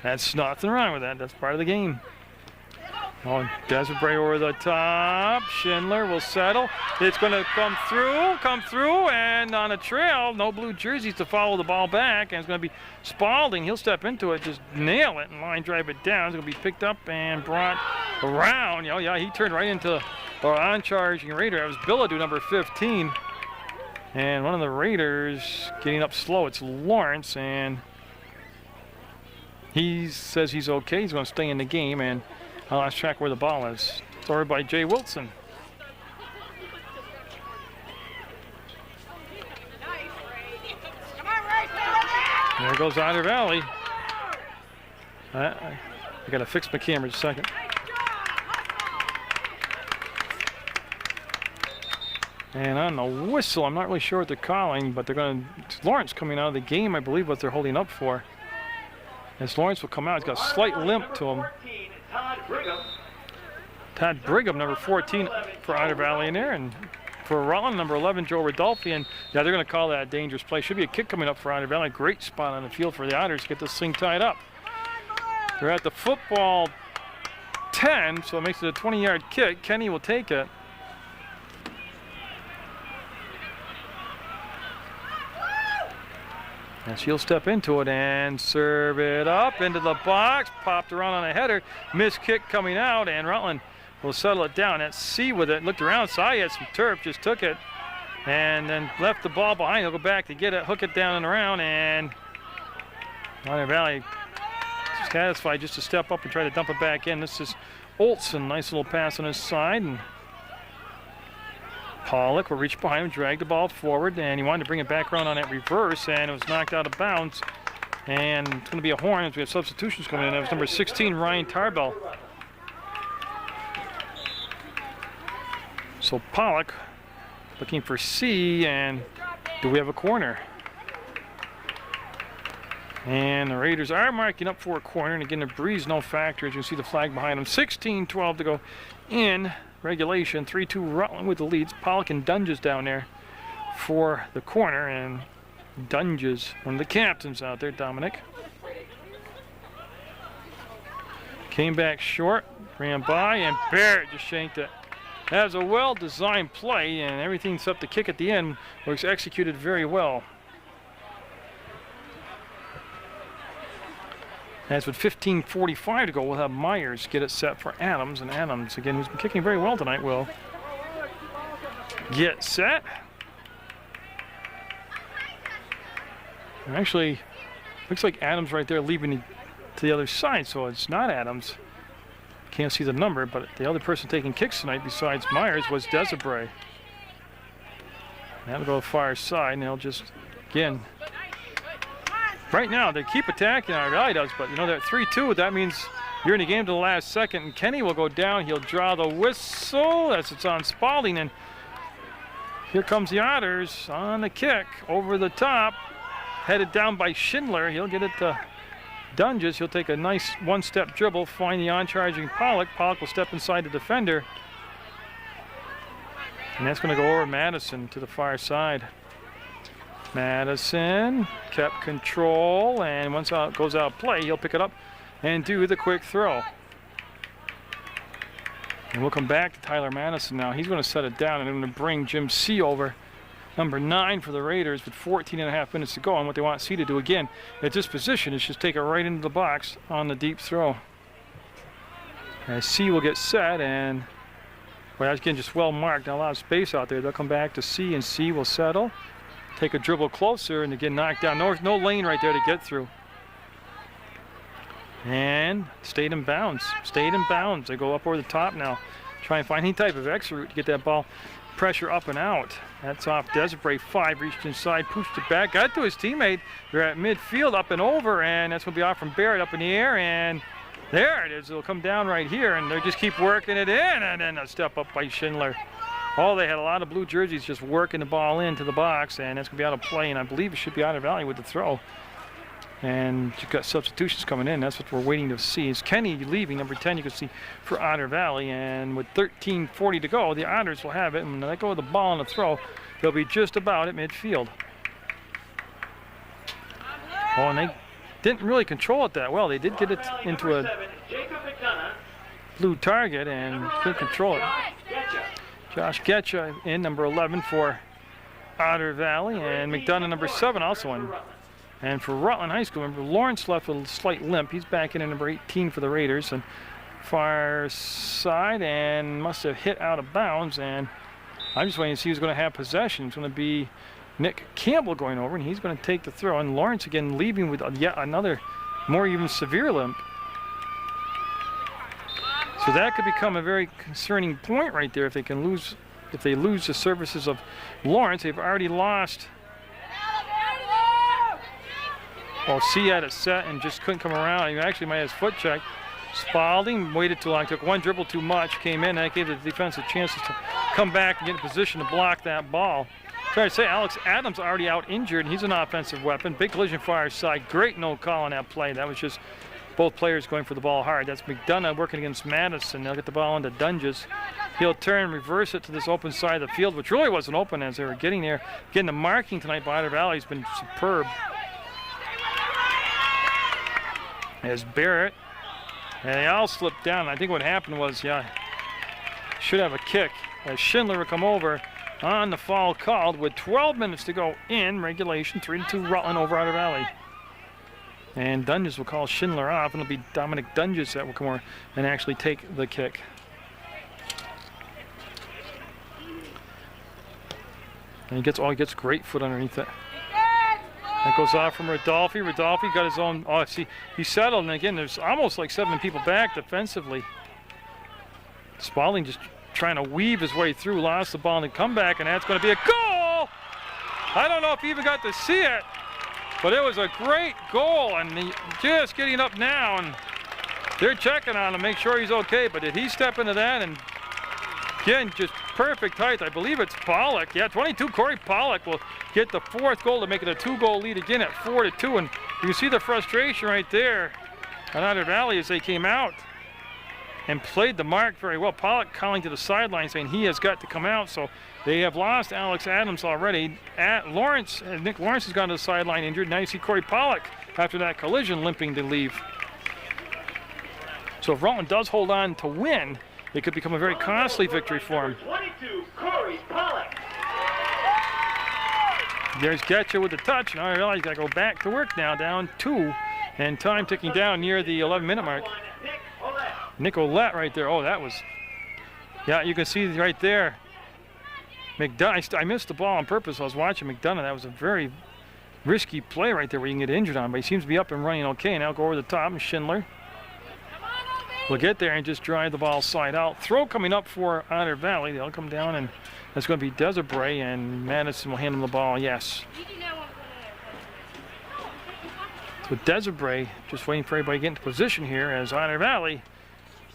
that's nothing wrong with that. That's part of the game. Oh, Desiree over the top. Schindler will settle. It's going to come through, and on a trail, no blue jerseys to follow the ball back, and it's going to be Spalding. He'll step into it, just nail it, and line drive it down. It's going to be picked up and brought around. Oh, yeah, he turned right into our on-charging Raider. That was Billadu, number 15. And one of the Raiders getting up slow. It's Lawrence, and he says he's okay. He's going to stay in the game, and I lost track where the ball is. It's over by Jay Wilson. There goes Otter Valley. I got to fix my camera just a second. And on the whistle, I'm not really sure what they're calling, but they're going to, Lawrence coming out of the game, I believe, what they're holding up for. As Lawrence will come out, he's got a slight limp to him. Todd Brigham, number 14 for Otter Valley in there, and for Rutland, number 11, Joe Rodolfi. And yeah, they're going to call that a dangerous play. Should be a kick coming up for Otter Valley. Great spot on the field for the Otters to get this thing tied up. They're at the football 10, so it makes it a 20-yard kick. Kenny will take it. And she'll step into it and serve it up into the box. Popped around on a header. Missed kick coming out, and Rutland will settle it down. That's C with it. Looked around, saw he had some turf, just took it, and then left the ball behind. He'll go back to get it, hook it down and around, and Otter Valley satisfied just to step up and try to dump it back in. This is Olsen. Nice little pass on his side, and Pollock will reach behind him, drag the ball forward, and he wanted to bring it back around on that reverse, and it was knocked out of bounds. And it's going to be a horn as we have substitutions coming in. That was number 16, Ryan Tarbell. So Pollock looking for C, and do we have a corner? And the Raiders are marking up for a corner, and again, the breeze no factor, as you see the flag behind them. 16-12 to go in regulation. 3-2 Rutland with the leads. Pollock and Dunges down there for the corner, and Dunges, one of the captains out there, Dominic. Came back short, ran by, and Barrett just shanked it. That was a well-designed play, and everything except the kick at the end was executed very well. As with 15:45 to go, we'll have Myers get it set for Adams, and Adams, again, who's been kicking very well tonight, will get set. And actually, looks like Adams right there leaving to the other side, so it's not Adams. Can't see the number, but the other person taking kicks tonight besides Myers was Desiree. That'll go far side, and they'll just, again, right now they keep attacking, our guy does, but you know, that 3-2, that means you're in the game to the last second, and Kenny will go down, he'll draw the whistle as it's on Spalding, and here comes the Otters on the kick, over the top, headed down by Schindler. He'll get it to Dunges. He'll take a nice one-step dribble, find the on-charging Pollock. Pollock will step inside the defender. And that's going to go over Madison to the far side. Madison kept control, and once it goes out of play, he'll pick it up and do the quick throw. And we'll come back to Tyler Madison now. He's going to set it down, and I'm going to bring Jim C over. Number 9 for the Raiders with 14.5 minutes to go. And what they want C to do again at this position is just take it right into the box on the deep throw. As C will get set, and well, that's again just well marked. Now a lot of space out there. They'll come back to C, and C will settle. Take a dribble closer, and again knocked down. No lane right there to get through. And stayed in bounds. Stayed in bounds. They go up over the top now. Try and find any type of exit route to get that ball pressure up and out. That's off Desiree. 5 reached inside, pushed it back, got to his teammate. They're at midfield, up and over, and that's going to be off from Barrett, up in the air, and there it is. It'll come down right here, and they just keep working it in, and then a step up by Schindler. Oh, they had a lot of blue jerseys just working the ball into the box, and that's going to be out of play, and I believe it should be Otter Valley with the throw. And you've got substitutions coming in. That's what we're waiting to see. Is Kenny leaving, number 10, you can see, for Otter Valley. And with 13:40 to go, the Otters will have it. And when they go with the ball on the throw, they'll be just about at midfield. Oh, and they didn't really control it that well. They did get it into a blue target and couldn't control it. Josh Getcha in, number 11 for Otter Valley. And McDonough, number 7, also in. And for Rutland High School, remember, Lawrence left with a slight limp. He's back in at number 18 for the Raiders. And far side, and must have hit out of bounds. And I'm just waiting to see who's going to have possession. It's going to be Nick Campbell going over, and he's going to take the throw. And Lawrence again leaving with yet another more even severe limp. So that could become a very concerning point right there if they can lose. If they lose the services of Lawrence, they've already lost. Well, C had it set and just couldn't come around. He actually might have his foot checked. Spalding waited too long, took one dribble too much, came in, and that gave the defense a chance to come back and get in position to block that ball. Try to say, Alex Adams already out injured, and he's an offensive weapon. Big collision far side. Great no call on that play. That was just both players going for the ball hard. That's McDonough working against Madison. They'll get the ball into Dunges. He'll turn, reverse it to this open side of the field, which really wasn't open as they were getting there. Getting the marking tonight by Otter Valley has been superb. As Barrett, and they all slipped down. I think what happened was, should have a kick as Schindler will come over on the foul called with 12 minutes to go in regulation. 3-2 Rutland over Otter Valley. And Dunges will call Schindler off, and it'll be Dominic Dunges that will come over and actually take the kick. And he gets great foot underneath it. That goes off from Rodolfi. Rodolfi got his own. Oh, see, he settled, and again, there's almost like 7 people back defensively. Spalding just trying to weave his way through, lost the ball in the comeback, and that's going to be a goal. I don't know if he even got to see it, but it was a great goal, and he just getting up now, and they're checking on him, make sure he's okay. But did he step into that? And again, just perfect height. I believe it's Pollock. Yeah, 22, Corey Pollock will get the 4th goal to make it a 2-goal lead again at 4-2. And you can see the frustration right there on Otter Valley as they came out and played the mark very well. Pollock calling to the sideline saying he has got to come out. So they have lost Alex Adams already. Nick Lawrence has gone to the sideline injured. Now you see Corey Pollock after that collision limping to leave. So if Rutland does hold on to win, it could become a very costly victory for him. 22, Corey Pollack. There's Getcha with the touch, and I realize he's got to go back to work now, down 2, and time ticking down near the 11-minute mark. Nick Olette right there. Oh, that was, yeah, you can see right there. McDonough, I missed the ball on purpose. I was watching McDonough. That was a very risky play right there where you can get injured on, but he seems to be up and running okay. Now go over the top, and Schindler will get there and just drive the ball side out. Throw coming up for Otter Valley. They'll come down, and that's going to be Desiree, and Madison will hand him the ball. Yes. So Desiree just waiting for everybody to get into position here as Otter Valley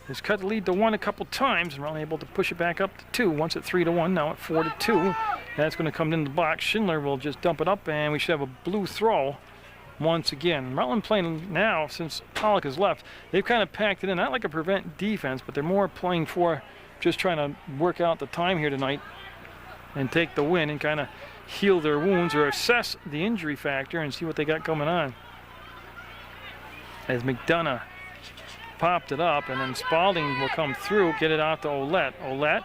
has cut the lead to 1 a couple times and we're able to push it back up to 2. Once at 3-1, now at 4-2. That's going to come in the box. Schindler will just dump it up, and we should have a blue throw once again. Rutland playing now, since Pollock has left, they've kind of packed it in, not like a prevent defense, but they're more playing for just trying to work out the time here tonight and take the win and kind of heal their wounds or assess the injury factor and see what they got coming on. As McDonough popped it up, and then Spalding will come through, get it out to Olette. Olette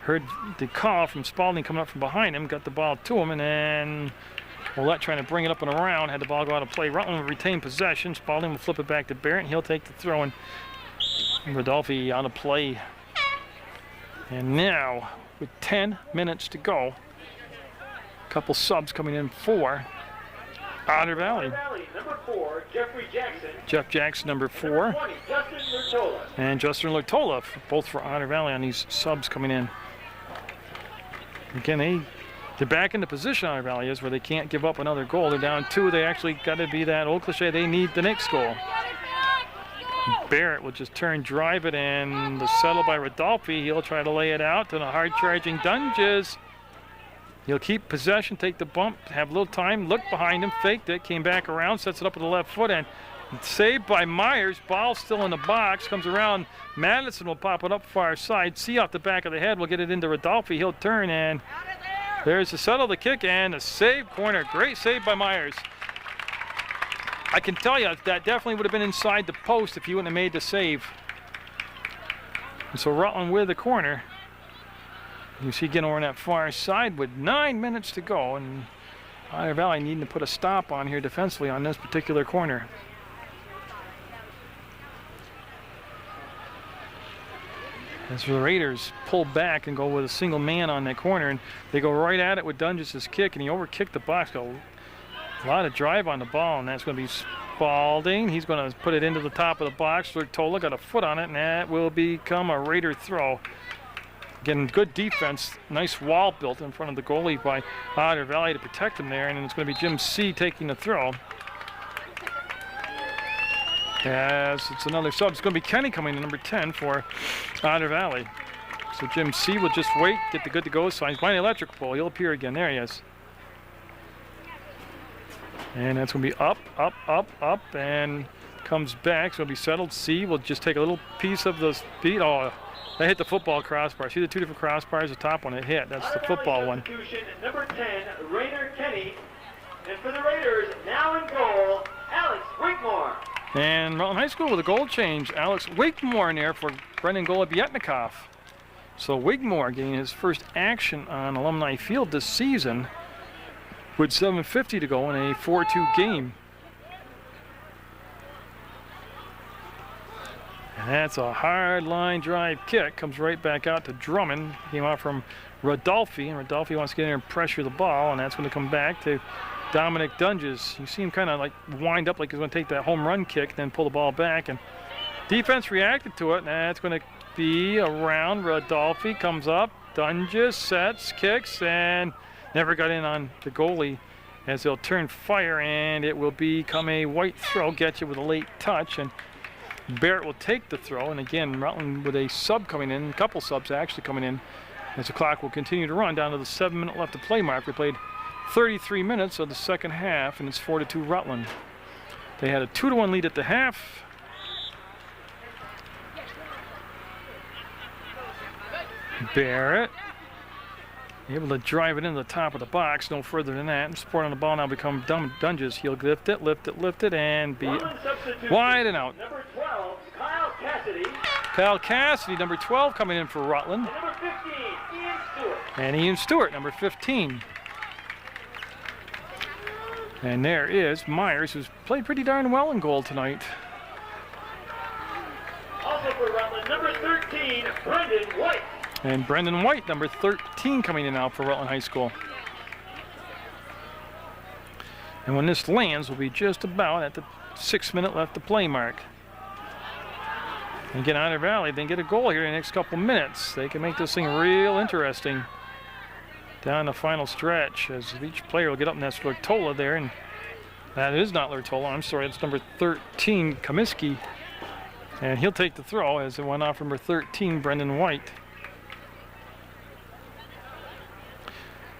heard the call from Spalding coming up from behind him, got the ball to him, and then Olette trying to bring it up and around, had the ball go out of play. Rutland will retain possession. Spalding will flip it back to Barrett, and he'll take the throw, and Rodolphe out of play. And now, with 10 minutes to go, a couple subs coming in for Otter Valley. Number 4, Jeffrey Jackson. Jeff Jackson, number 4. 20, Justin Lurtola. And Justin Lurtola, both for Otter Valley on these subs coming in. Again, they're back in the position Otter Valley is where they can't give up another goal. They're down 2. They actually got to be that old cliche, they need the next goal. Barrett will just turn, drive it, and the settle by Rodolphe. He'll try to lay it out to the hard-charging Dunges. He'll keep possession, take the bump, have a little time, look behind him, faked it, came back around, sets it up with the left foot, and saved by Myers. Ball still in the box, comes around. Madison will pop it up far side. See off the back of the head, will get it into Rodolphe. He'll turn, and there's the settle, the kick, and a save corner. Great save by Myers. I can tell you that definitely would have been inside the post if he wouldn't have made the save. And so Rutland with the corner. You see again over on that far side with 9 minutes to go, and Otter Valley needing to put a stop on here defensively on this particular corner. As the Raiders pull back and go with a single man on that corner, and they go right at it with Dunges' kick, and he overkicked the box. A lot of drive on the ball, and that's going to be Spalding. He's going to put it into the top of the box. Lurtola got a foot on it, and that will become a Raider throw. Again, good defense. Nice wall built in front of the goalie by Otter Valley to protect him there, and it's going to be Jim C. taking the throw. As it's another sub. It's going to be Kenny coming in, number 10 for Otter Valley. So Jim C. will just wait, get the good to go signs. Behind the electric pole, he'll appear again. There he is. And that's going to be up, up, up, up, and comes back. So it'll be settled. C will just take a little piece of the speed. Oh, that hit the football crossbar. See the 2 different crossbars? The top one it hit. That's the football one. Number 10, Rainer Kenny. And for the Raiders, now in goal, Alex Wigmore. And Rutland High School with a goal change. Alex Wigmore in there for Brendan Golobietnikov. So Wigmore getting his first action on Alumni Field this season with 7:50 to go in a 4-2 game. And that's a hard line drive kick. Comes right back out to Drummond. Came out from Rodolphe, and Rodolphe wants to get in there and pressure the ball, and that's going to come back to Dominic Dunges. You see him kind of like wind up like he's going to take that home run kick, then pull the ball back, and defense reacted to it, and that's going to be around. Rodolphe comes up, Dunges sets, kicks, and never got in on the goalie as they'll turn fire, and it will become a white throw. Get you with a late touch, and Barrett will take the throw. And again, Rutland with a sub coming in, a couple subs actually coming in, as the clock will continue to run down to the 7-minute left to play mark. We played 33 minutes of the second half, and it's 4-2 Rutland. They had a 2-1 lead at the half. Barrett able to drive it into the top of the box, no further than that. And support on the ball now become Dunges. He'll lift it, and be wide and out. Number 12, Cassidy. Cassidy, number 12, coming in for Rutland. And number 15, Ian Stewart. And Ian Stewart, number 15. And there is Myers, who's played pretty darn well in goal tonight. Also for Rutland, number 13, Brendan White. And Brendan White, number 13, coming in now for Rutland High School. And when this lands, we'll be just about at the 6-minute left to play mark. And again, Otter Valley, they get a goal here in the next couple minutes. They can make this thing real interesting down the final stretch, as each player will get up, and that's Lurtola there. And that is not Lurtola, I'm sorry, it's number 13, Comiskey. And he'll take the throw as it went off number 13, Brendan White.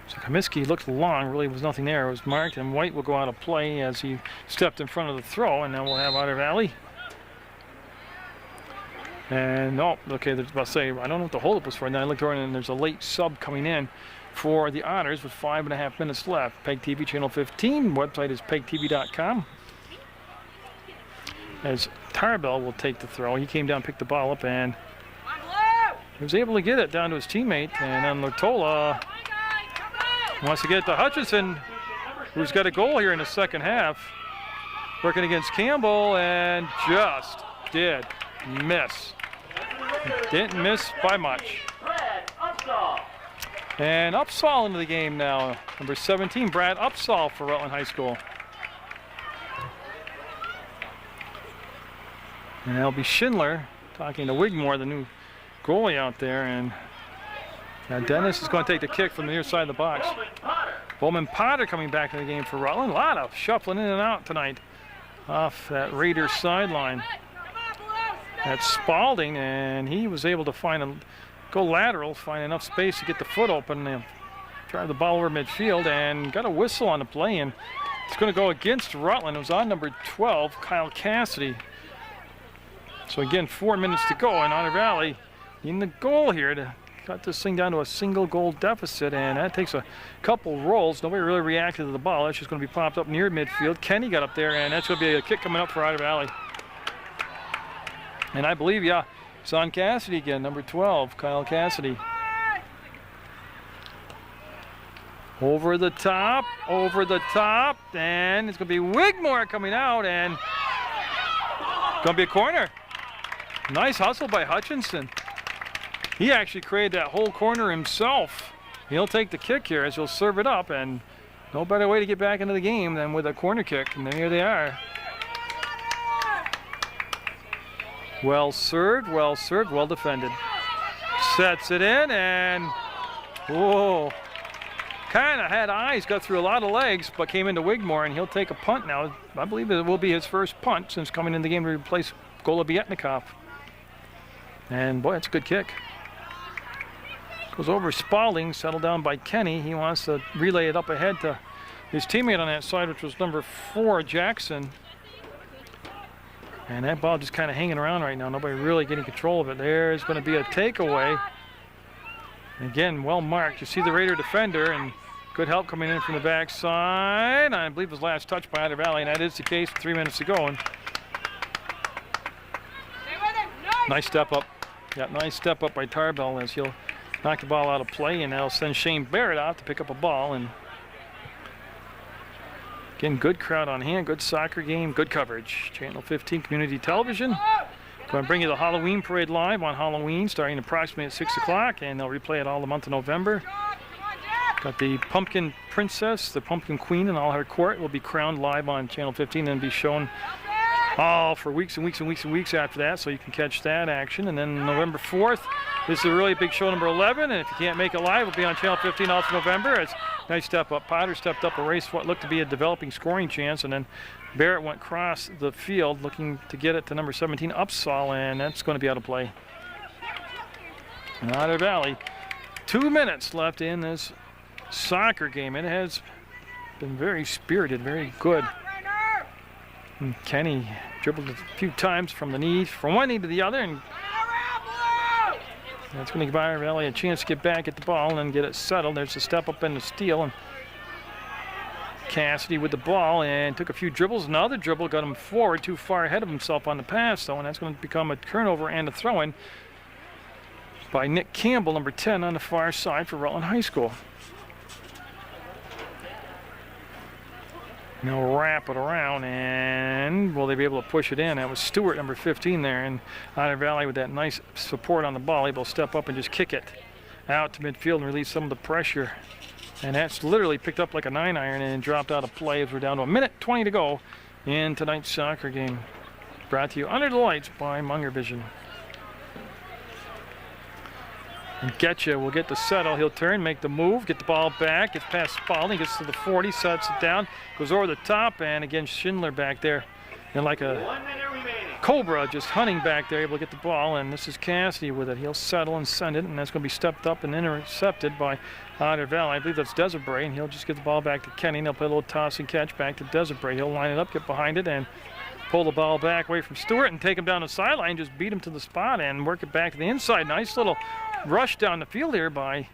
So Comiskey looked long, really was nothing there. It was marked, and White will go out of play as he stepped in front of the throw, and then we'll have Otter Valley. And, oh, okay, there's about to say, I don't know what the holdup was for. And then I looked over, and there's a late sub coming in for the Otters with 5.5 minutes left. PEGTV Channel 15, website is PEGTV.com. As Tarbell will take the throw. He came down, picked the ball up, and he was able to get it down to his teammate. And then Lurtola wants to get it to Hutchinson, who's got a goal here in the second half. Working against Campbell, and just did miss. Didn't miss by much. And Upsall into the game now. Number 17, Brad Upsall for Rutland High School. And that'll be Schindler talking to Wigmore, the new goalie out there. And now Dennis is going to take the kick from the near side of the box. Bowman Potter coming back in the game for Rutland. A lot of shuffling in and out tonight off that Raiders sideline. That's Spalding, and he was able to go lateral, find enough space to get the foot open and drive the ball over midfield, and got a whistle on the play, and it's going to go against Rutland. It was on number 12, Kyle Cassidy. So again, 4 minutes to go, and Otter Valley in the goal here to cut this thing down to a single goal deficit, and that takes a couple rolls. Nobody really reacted to the ball. That's just going to be popped up near midfield. Kenny got up there, and that's going to be a kick coming up for Otter Valley. And I believe, yeah, it's on Cassidy again, number 12, Kyle Cassidy. Over the top, and it's going to be Wigmore coming out, and going to be a corner. Nice hustle by Hutchinson. He actually created that whole corner himself. He'll take the kick here as he'll serve it up, and no better way to get back into the game than with a corner kick, and then here they are. Well served, well defended. Sets it in, and whoa. Kind of had eyes, got through a lot of legs, but came into Wigmore, and he'll take a punt now. I believe it will be his first punt since coming in the game to replace Golobietnikov. And boy, that's a good kick. Goes over Spalding, settled down by Kenny. He wants to relay it up ahead to his teammate on that side, which was number 4, Jackson. And that ball just kind of hanging around right now. Nobody really getting control of it. There's going to be a takeaway. Again, well marked. You see the Raider defender, and good help coming in from the backside. I believe it was last touch by Otter Valley, and that is the case with 3 minutes to go. And nice step up. Yeah, nice step up by Tarbell as he'll knock the ball out of play, and that'll send Shane Barrett out to pick up a ball. And again, good crowd on hand, good soccer game, good coverage. Channel 15 Community Television. Going to bring you the Halloween Parade live on Halloween, starting approximately at 6 o'clock, and they'll replay it all the month of November. Got the Pumpkin Princess, the Pumpkin Queen, and all her court will be crowned live on Channel 15 and be shown all for weeks and weeks and weeks and weeks after that, so you can catch that action. And then November 4th, this is a really big show, number 11, and if you can't make it live, it'll be on Channel 15 also November. It's a nice step up. Potter stepped up, erased what looked to be a developing scoring chance, and then Barrett went across the field looking to get it to number 17, Upsall, and that's going to be out of play. And Otter Valley, 2 minutes left in this soccer game. It has been very spirited, very good. And Kenny dribbled a few times from the knee, from one knee to the other, and that's going to give Otter Valley a chance to get back at the ball and get it settled. There's a step up in the steal, and Cassidy with the ball and took a few dribbles. Another dribble got him forward, too far ahead of himself on the pass, though, and that's going to become a turnover and a throw-in by Nick Campbell, number 10, on the far side for Rutland High School. Now wrap it around, and will they be able to push it in? That was Stewart, number 15 there, and Otter Valley with that nice support on the ball, able to step up and just kick it out to midfield and release some of the pressure. And that's literally picked up like a 9-iron and dropped out of play as we're down to 1:20 to go in tonight's soccer game. Brought to you under the lights by Munger Vision. And Getcha will get the settle. He'll turn, make the move, get the ball back, gets past Spalding, gets to the 40, sets it down, goes over the top, and again Schindler back there. And like a 1 minute remaining. cobra just hunting back there, able to get the ball, and this is Cassidy with it. He'll settle and send it, and that's going to be stepped up and intercepted by Otter Valley. I believe that's Desiree, and he'll just get the ball back to Kenny, and he'll play a little toss and catch back to Desiree. He'll line it up, get behind it, and pull the ball back away from Stewart and take him down the sideline, just beat him to the spot and work it back to the inside. Nice little rush down the field here by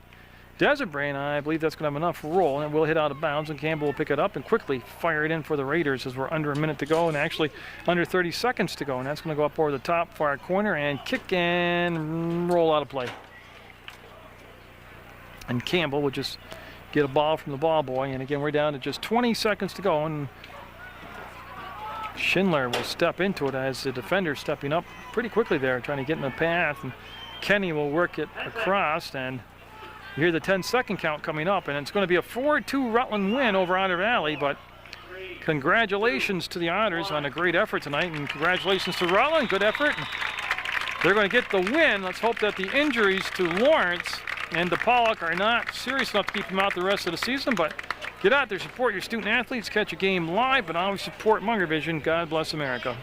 Desiree, and I believe that's going to have enough roll, and it will hit out of bounds, and Campbell will pick it up and quickly fire it in for the Raiders as we're under a minute to go, and actually under 30 seconds to go, and that's going to go up over the top far corner and kick and roll out of play. And Campbell will just get a ball from the ball boy, and again we're down to just 20 seconds to go, and Schindler will step into it as the defender stepping up pretty quickly there, trying to get in the path, and Kenny will work it across, and you hear the 10-second count coming up, and it's going to be a 4-2 Rutland win over Otter Valley, but congratulations to the Otters on a great effort tonight, and congratulations to Rutland, good effort. They're going to get the win. Let's hope that the injuries to Lawrence and to Pollock are not serious enough to keep them out the rest of the season, but get out there, support your student athletes, catch a game live, but always support Munger Vision. God bless America.